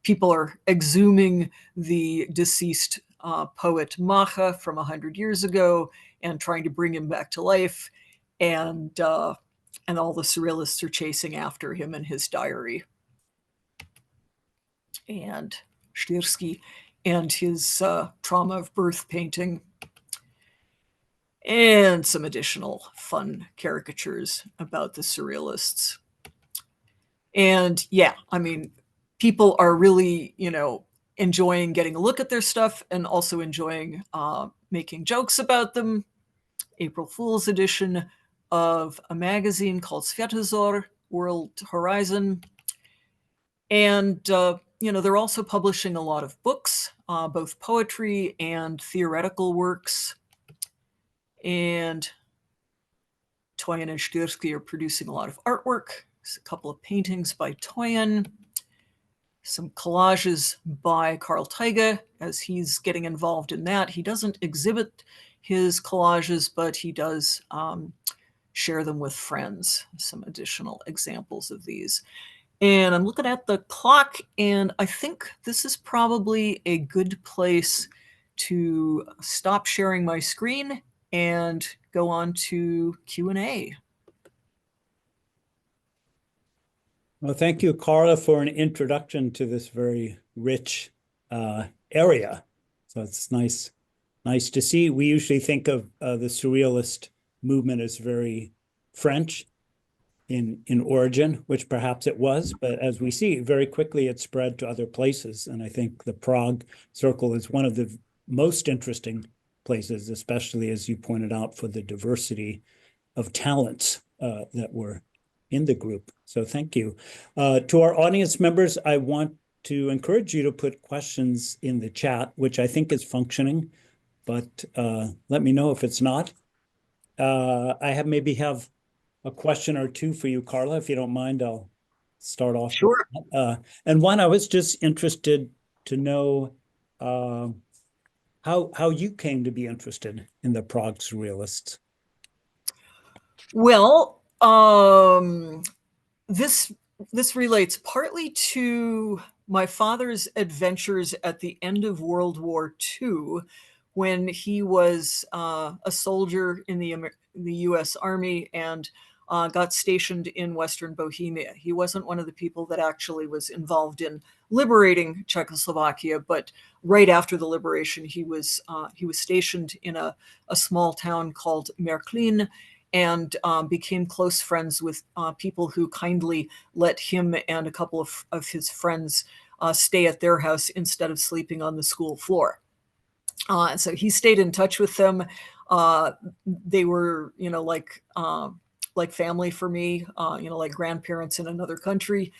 people are exhuming the deceased poet Macha from 100 years ago and trying to bring him back to life. And all the surrealists are chasing after him in his diary. And Štýrský and his Trauma of Birth painting. And some additional fun caricatures about the surrealists. And yeah, I mean, people are really, enjoying getting a look at their stuff and also enjoying making jokes about them. April Fool's edition of a magazine called Světozor, World Horizon. And, they're also publishing a lot of books, both poetry and theoretical works. And Toyen and Štýrský are producing a lot of artwork. There's a couple of paintings by Toyen, some collages by Karl Teige, as he's getting involved in that. He doesn't exhibit his collages, but he does share them with friends. Some additional examples of these. And I'm looking at the clock, and I think this is probably a good place to stop sharing my screen and go on to Q&A. Well, thank you, Karla, for an introduction to this very rich area. So it's nice to see. We usually think of the Surrealist movement as very French in origin, which perhaps it was, but as we see, very quickly it spread to other places. And I think the Prague circle is one of the most interesting places, especially as you pointed out, for the diversity of talents that were in the group. So thank you. To our audience members, I want to encourage you to put questions in the chat, which I think is functioning, but let me know if it's not. I maybe have a question or two for you, Karla, if you don't mind. I'll start off. Sure. And one, I was just interested to know how you came to be interested in the Prague Surrealists. Well, this relates partly to my father's adventures at the end of World War II, when he was a soldier in the U.S. Army and got stationed in Western Bohemia. He wasn't one of the people that actually was involved in liberating Czechoslovakia, but right after the liberation, he was stationed in a small town called Märklin, and became close friends with people who kindly let him and a couple of his friends stay at their house instead of sleeping on the school floor. So he stayed in touch with them. They were, like family for me, like grandparents in another country.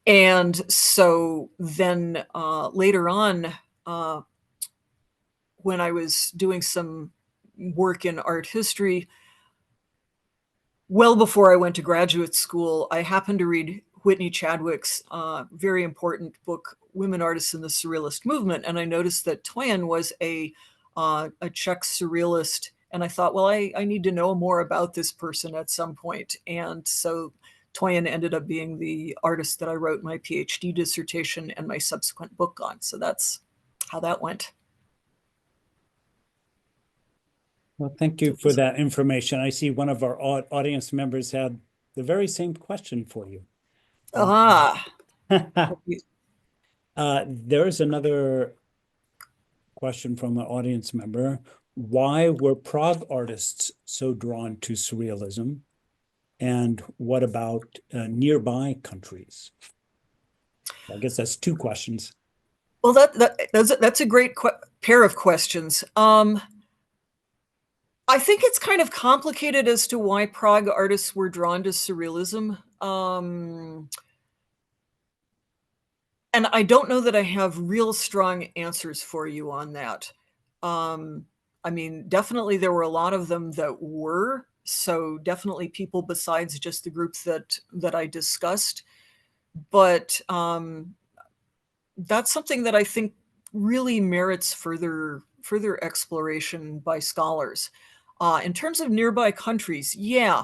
And so then later on, when I was doing some work in art history, well before I went to graduate school, I happened to read Whitney Chadwick's very important book, Women Artists in the Surrealist Movement. And I noticed that Toyen was a Czech surrealist And I thought, well, I need to know more about this person at some point. And so Toyen ended up being the artist that I wrote my PhD dissertation and my subsequent book on. So that's how that went. Well, thank you for that information. I see one of our audience members had the very same question for you. Ah, There's another question from an audience member. Why were Prague artists so drawn to surrealism? And what about nearby countries? I guess that's two questions. well, that's a great pair of questions. I think it's kind of complicated as to why Prague artists were drawn to surrealism. And I don't know that I have real strong answers for you on that. I mean, definitely there were a lot of them that were. So definitely people besides just the groups that I discussed. But that's something that I think really merits further exploration by scholars. In terms of nearby countries, yeah,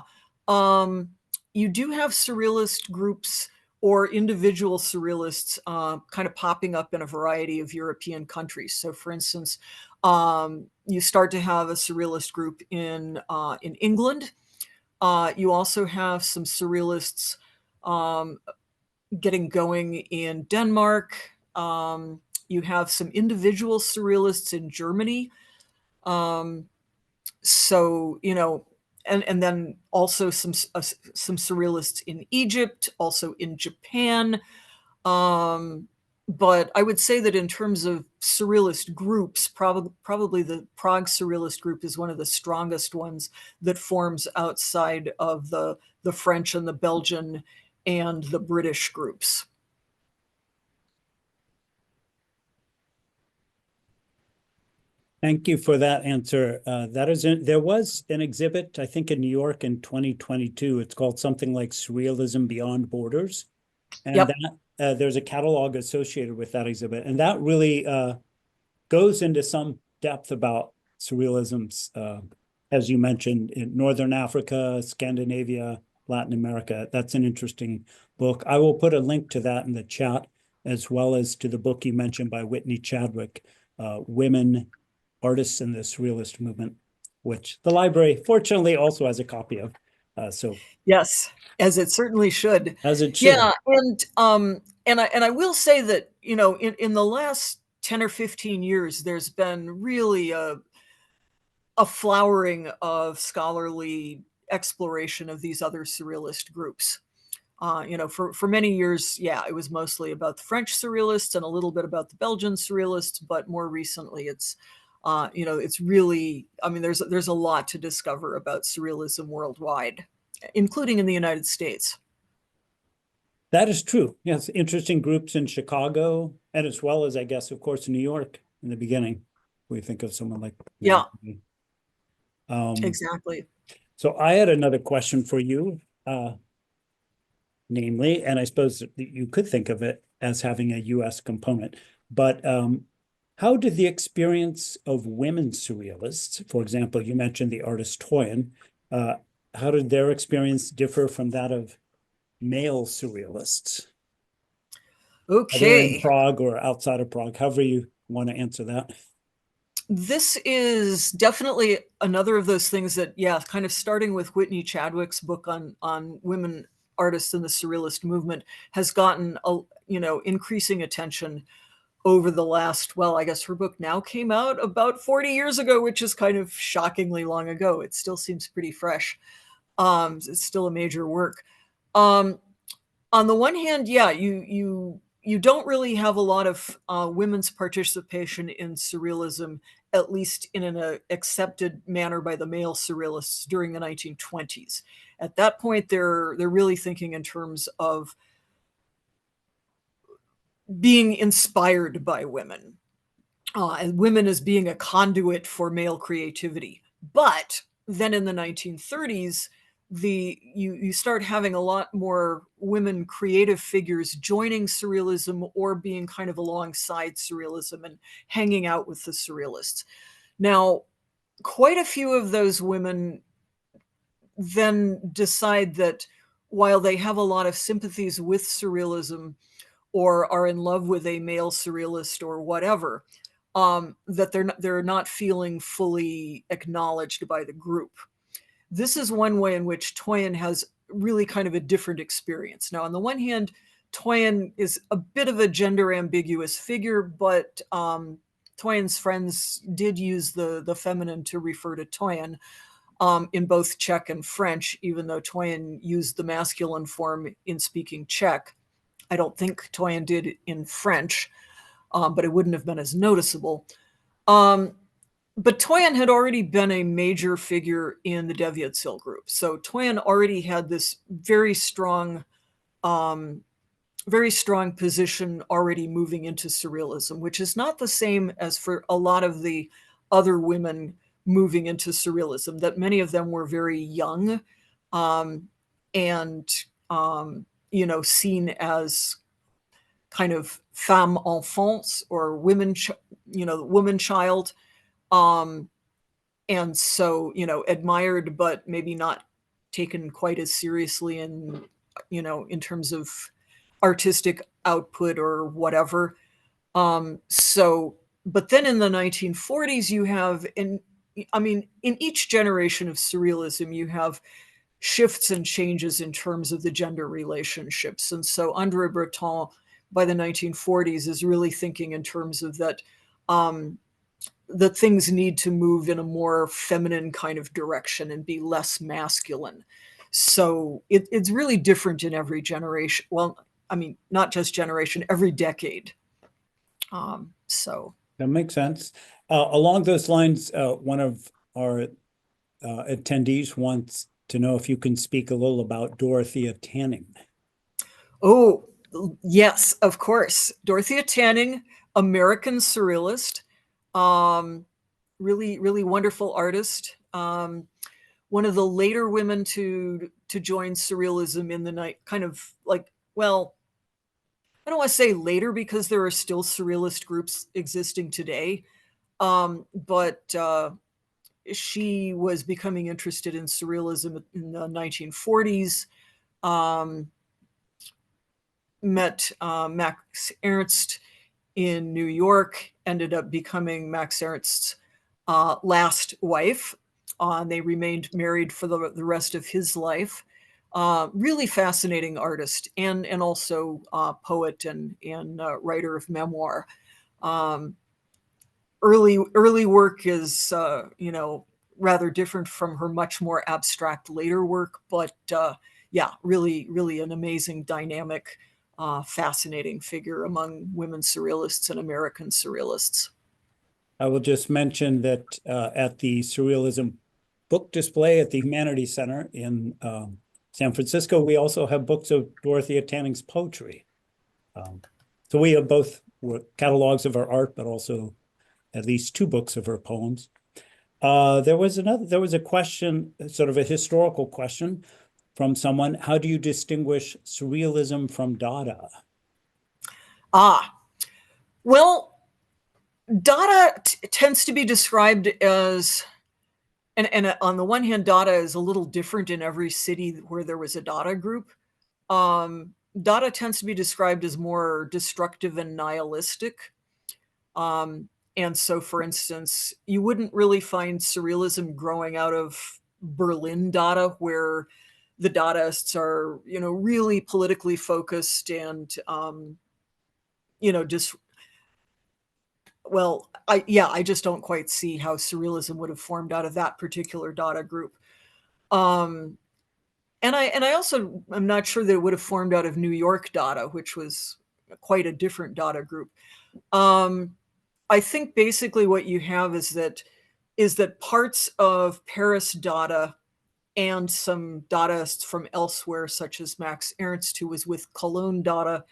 you do have surrealist groups or individual surrealists kind of popping up in a variety of European countries. So, for instance, you start to have a surrealist group in England. You also have some surrealists getting going in Denmark. You have some individual surrealists in Germany. So, you know, and then also some surrealists in Egypt, also in Japan. But I would say that in terms of surrealist groups, probably the Prague Surrealist group is one of the strongest ones that forms outside of the French and the Belgian and the British groups. Thank you for that answer. There was an exhibit, I think, in New York in 2022. It's called something like Surrealism Beyond Borders. And Yep. there's a catalog associated with that exhibit. And that really goes into some depth about surrealisms, as you mentioned, in Northern Africa, Scandinavia, Latin America. That's an interesting book. I will put a link to that in the chat, as well as to the book you mentioned by Whitney Chadwick, Women Artists in the Surrealist Movement, which the library fortunately also has a copy of. So yes, as it certainly should. as it should. Yeah, and I will say that, you know, in the last 10 or 15 years, there's been really a flowering of scholarly exploration of these other surrealist groups. You know, for many years, yeah, it was mostly about the French surrealists and a little bit about the Belgian surrealists, but more recently, it's you know, it's really, I mean, there's a lot to discover about surrealism worldwide, including in the United States. That is true. Yes, interesting groups in Chicago, and as well as, I guess, of course, in New York in the beginning. We think of someone like Yeah, Um, exactly. so I had another question for you, namely, and I suppose that you could think of it as having a US component, but how did the experience of women surrealists, for example, you mentioned the artist Toyen, how did their experience differ from that of male surrealists, either in Okay. Prague or outside of Prague, however you want to answer that? This is definitely another of those things that, yeah, kind of starting with Whitney Chadwick's book on women artists in the surrealist movement has gotten a, you know, increasing attention over the last, well, I guess her book now came out about 40 years ago, which is kind of shockingly long ago. It still seems pretty fresh. It's still a major work. Um, on the one hand, yeah, you don't really have a lot of women's participation in surrealism, at least in an accepted manner by the male surrealists during the 1920s. At that point, they're really thinking in terms of being inspired by women, and women as being a conduit for male creativity. But then in the 1930s, you start having a lot more women creative figures joining surrealism or being kind of alongside surrealism and hanging out with the surrealists. Now, quite a few of those women then decide that while they have a lot of sympathies with surrealism or are in love with a male surrealist or whatever, that they're not feeling fully acknowledged by the group. This is one way in which Toyen has really kind of a different experience. Now, on the one hand, Toyen is a bit of a gender ambiguous figure, but Toyen's friends did use the feminine to refer to Toyen in both Czech and French, even though Toyen used the masculine form in speaking Czech. I don't think Toyen did in French, but it wouldn't have been as noticeable. But Toyen had already been a major figure in the Deviatzil group. So Toyen already had this very strong position already moving into surrealism, which is not the same as for a lot of the other women moving into surrealism, that many of them were very young and, seen as kind of femme enfants or woman child. And so, admired, but maybe not taken quite as seriously in terms of artistic output or whatever. But then in the 1940s, you have, in each generation of surrealism, you have shifts and changes in terms of the gender relationships. And so André Breton, by the 1940s, is really thinking in terms of that, that things need to move in a more feminine kind of direction and be less masculine. So it's really different in every generation. Well, not just generation, every decade. So that makes sense. Along those lines, one of our attendees wants to know if you can speak a little about Dorothea Tanning. Oh, yes, of course. Dorothea Tanning, American surrealist, really, really wonderful artist. One of the later women to join surrealism in the night, kind of like, well, I don't want to say later because there are still surrealist groups existing today, but she was becoming interested in surrealism in the 1940s. Met Max Ernst in New York, ended up becoming Max Ernst's last wife. They remained married for the rest of his life. Really fascinating artist and also poet and writer of memoir. Early work is rather different from her much more abstract later work, but yeah, really an amazing, dynamic, fascinating figure among women surrealists and American surrealists. I will just mention that at the Surrealism book display at the Humanities Center in San Francisco, we also have books of Dorothea Tanning's poetry. So we have both catalogs of her art, but also at least 2 books of her poems. There was a question, sort of a historical question from someone. How do you distinguish surrealism from Dada? Well, Dada tends to be described as, and on the one hand, Dada is a little different in every city where there was a Dada group. Dada tends to be described as more destructive and nihilistic. And so, for instance, you wouldn't really find surrealism growing out of Berlin Dada, where the Dadaists are, really politically focused and, just, well, I just don't quite see how surrealism would have formed out of that particular Dada group. And I also, I'm not sure that it would have formed out of New York Dada, which was quite a different Dada group. I think basically what you have is that parts of Paris Dada and some Dadaists from elsewhere, such as Max Ernst, who was with Cologne Dada,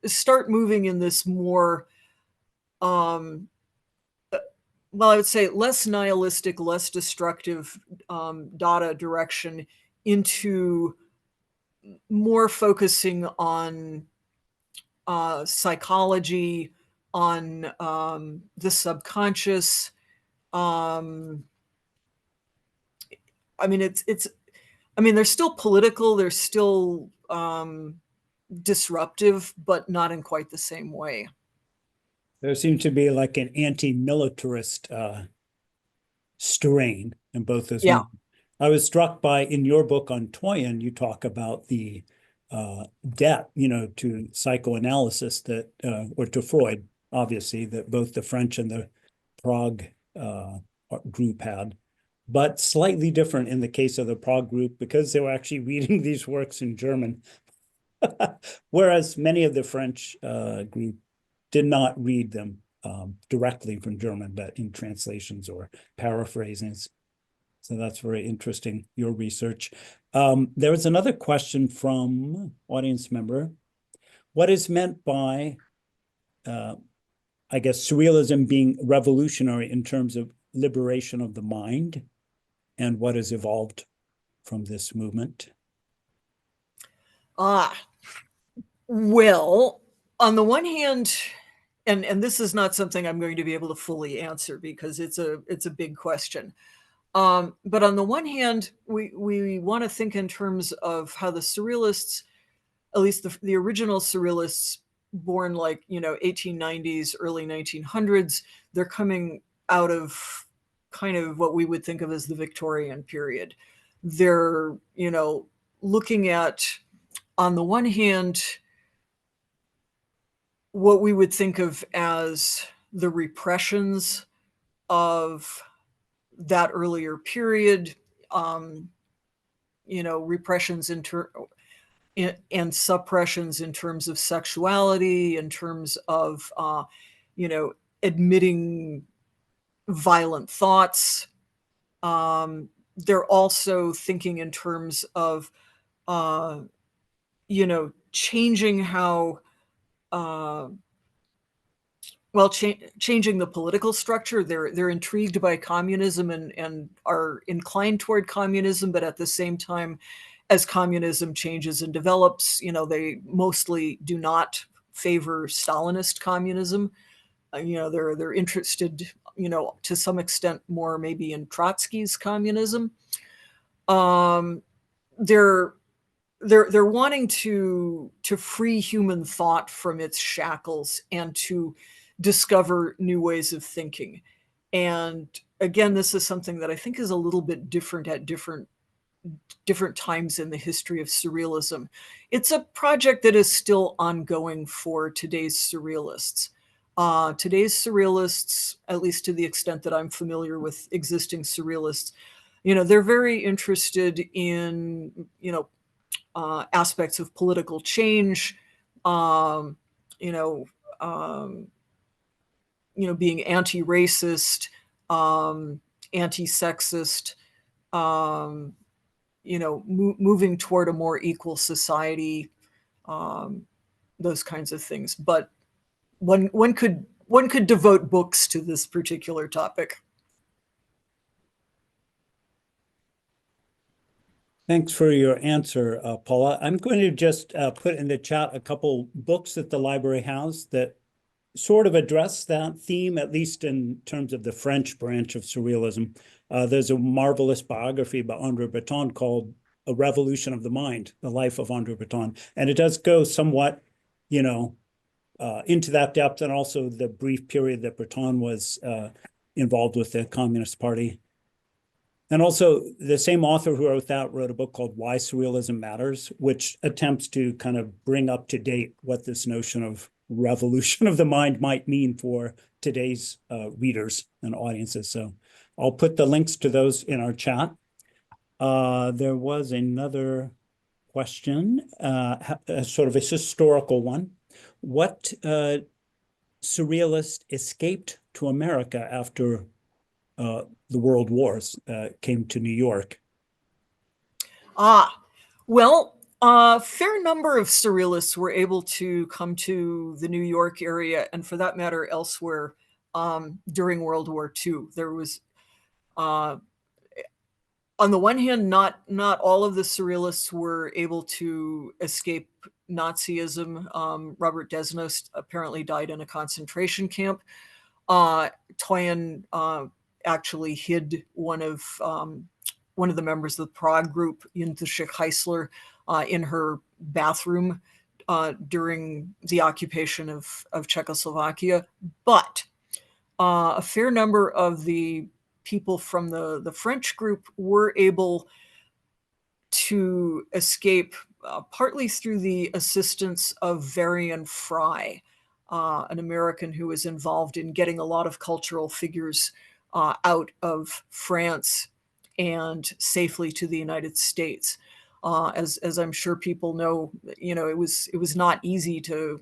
start moving in this more, well, I would say less nihilistic, less destructive Dada direction into more focusing on psychology, on the subconscious, Um, I mean, they're still political, they're still disruptive, but not in quite the same way. There seems to be like an anti-militarist strain in both those Yeah. movements. I was struck by, in your book on Toyen, you talk about the debt, to psychoanalysis that, or to Freud, obviously, that both the French and the Prague group had, but slightly different in the case of the Prague group because they were actually reading these works in German, whereas many of the French group did not read them directly from German, but in translations or paraphrasings. So that's very interesting, your research. There was another question from audience member. What is meant by, I guess, surrealism being revolutionary in terms of liberation of the mind, and what has evolved from this movement? Well, on the one hand, and this is not something I'm going to be able to fully answer because it's a big question. But on the one hand, we want to think in terms of how the surrealists, at least the original surrealists born 1890s, early 1900s, they're coming out of kind of what we would think of as the Victorian period. They're, looking at, on the one hand, what we would think of as the repressions of that earlier period, repressions and suppressions in terms of sexuality, in terms of, admitting violent thoughts. They're also thinking in terms of, changing how, changing the political structure. They're intrigued by communism and are inclined toward communism, but at the same time, as communism changes and develops, they mostly do not favor Stalinist communism. They're interested, to some extent more maybe in Trotsky's communism. They're wanting to free human thought from its shackles and to discover new ways of thinking. And again, this is something that I think is a little bit different at different times in the history of surrealism. It's a project that is still ongoing for today's surrealists. Today's surrealists, at least to the extent that I'm familiar with existing surrealists, they're very interested in, aspects of political change, being anti-racist, anti-sexist, moving toward a more equal society, those kinds of things. But one could devote books to this particular topic. Thanks for your answer, Paula. I'm going to just put in the chat a couple books that the library has that sort of address that theme, at least in terms of the French branch of surrealism. There's a marvelous biography by André Breton called A Revolution of the Mind, The Life of André Breton. And it does go somewhat, into that depth, and also the brief period that Breton was involved with the Communist Party. And also the same author who wrote that wrote a book called Why Surrealism Matters, which attempts to kind of bring up to date what this notion of revolution of the mind might mean for today's readers and audiences. So I'll put the links to those in our chat. There was another question, sort of a historical one. What surrealist escaped to America after the World Wars, came to New York? Well, a fair number of surrealists were able to come to the New York area, and for that matter, elsewhere, during World War II. There was, on the one hand, not all of the surrealists were able to escape Nazism. Robert Desnos apparently died in a concentration camp. Toyen actually hid one of the members of the Prague group, Jindřich Heisler, in her bathroom during the occupation of Czechoslovakia. But a fair number of the people from the French group were able to escape, partly through the assistance of Varian Fry, an American who was involved in getting a lot of cultural figures out of France and safely to the United States. As I'm sure people know, it was not easy to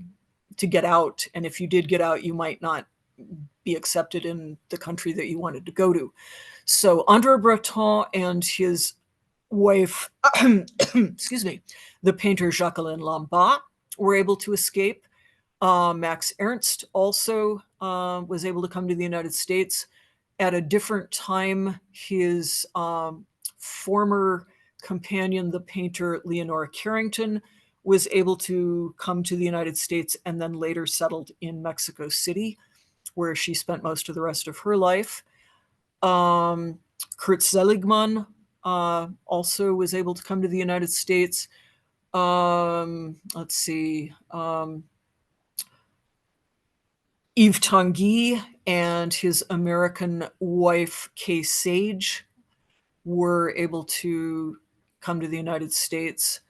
get out, and if you did get out, you might not be accepted in the country that you wanted to go to. So André Breton and his wife, excuse me, the painter Jacqueline Lambat, were able to escape. Max Ernst also was able to come to the United States. At a different time, his former companion, the painter Leonora Carrington, was able to come to the United States and then later settled in Mexico City, where she spent most of the rest of her life. Kurt Seligman also was able to come to the United States. Let's see. Yves Tanguy and his American wife, Kay Sage, were able to come to the United States.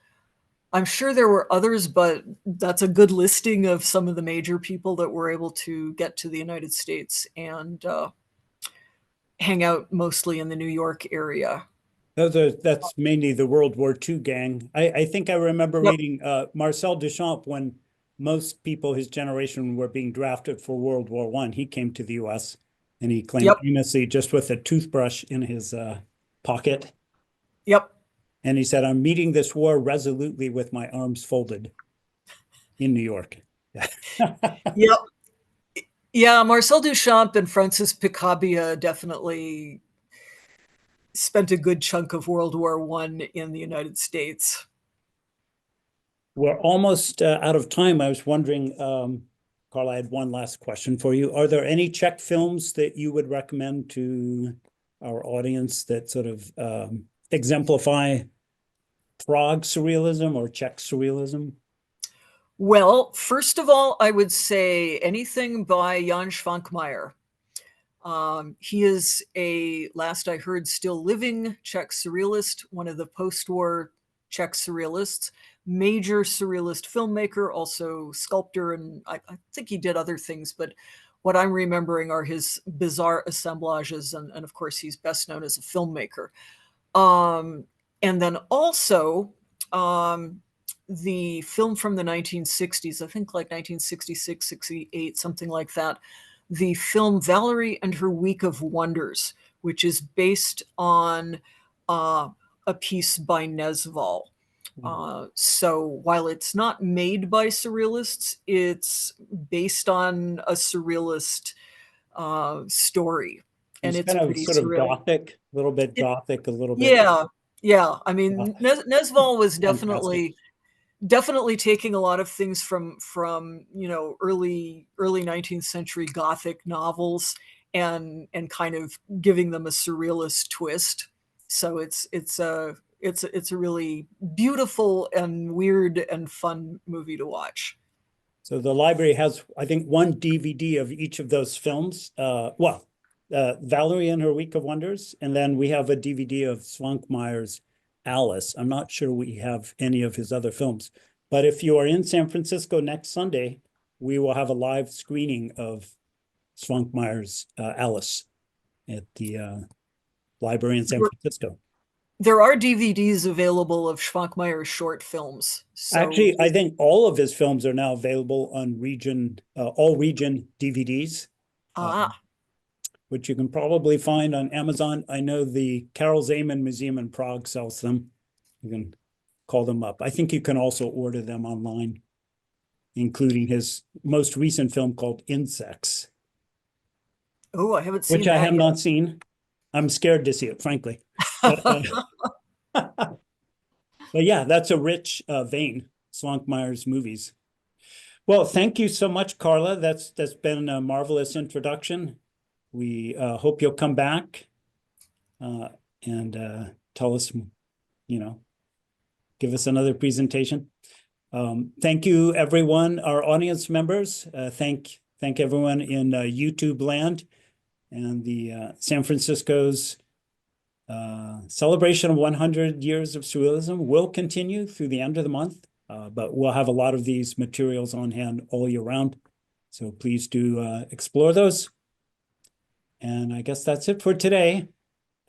I'm sure there were others, but that's a good listing of some of the major people that were able to get to the United States and hang out mostly in the New York area. That's mainly the World War II gang. I think I remember Yep. reading Marcel Duchamp when most people his generation were being drafted for World War I. He came to the US and he claimed Yep. famously just with a toothbrush in his pocket. Yep. And he said, "I'm meeting this war resolutely with my arms folded," in New York. Yep. Yeah, Marcel Duchamp and Francis Picabia definitely spent a good chunk of World War I in the United States. We're almost out of time. I was wondering, Karla, I had one last question for you. Are there any Czech films that you would recommend to our audience that sort of exemplify Prague surrealism or Czech surrealism? Well, first of all, I would say anything by Jan Švankmajer. He is a, last I heard, still living Czech surrealist, one of the post-war Czech surrealists, major surrealist filmmaker, also sculptor, and I think he did other things, but what I'm remembering are his bizarre assemblages, and of course, he's best known as a filmmaker. And then also, the film from the 1960s, I think like 1966, 68, something like that, the film Valerie and Her Week of Wonders, which is based on a piece by Nesval. So while it's not made by surrealists, it's based on a surrealist story. And it's kind of pretty sort of surreal. gothic, a little bit gothic, a little bit. Yeah. I mean, Nesval was Fantastic. definitely taking a lot of things from early 19th century Gothic novels and kind of giving them a surrealist twist. So it's a really beautiful and weird and fun movie to watch. So the library has, I think, one DVD of each of those films. Valerie and Her Week of Wonders, and then we have a DVD of Švankmajer's Alice. I'm not sure we have any of his other films, but if you are in San Francisco next Sunday, we will have a live screening of Švankmajer's Alice at the library in San Francisco. There are DVDs available of Švankmajer's short films. So actually, I think all of his films are now available on all region DVDs. Which you can probably find on Amazon. I know the Karel Zeman Museum in Prague sells them. You can call them up. I think you can also order them online, including his most recent film called Insects. Oh, I haven't seen which I have not seen. I'm scared to see it, frankly. But yeah, that's a rich vein, Švankmajer's movies. Well, thank you so much, Karla. That's been a marvelous introduction. We hope you'll come back and tell us, give us another presentation. Thank you, everyone, our audience members. Thank everyone in YouTube land and the San Francisco's celebration of 100 years of surrealism will continue through the end of the month, but we'll have a lot of these materials on hand all year round. So please do explore those. And I guess that's it for today.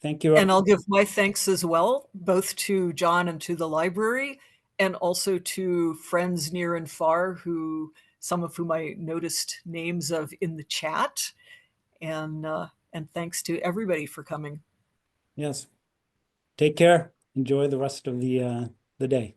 Thank you. And I'll give my thanks as well, both to John and to the library, and also to friends near and far some of whom I noticed names of in the chat. And thanks to everybody for coming. Yes. Take care. Enjoy the rest of the day.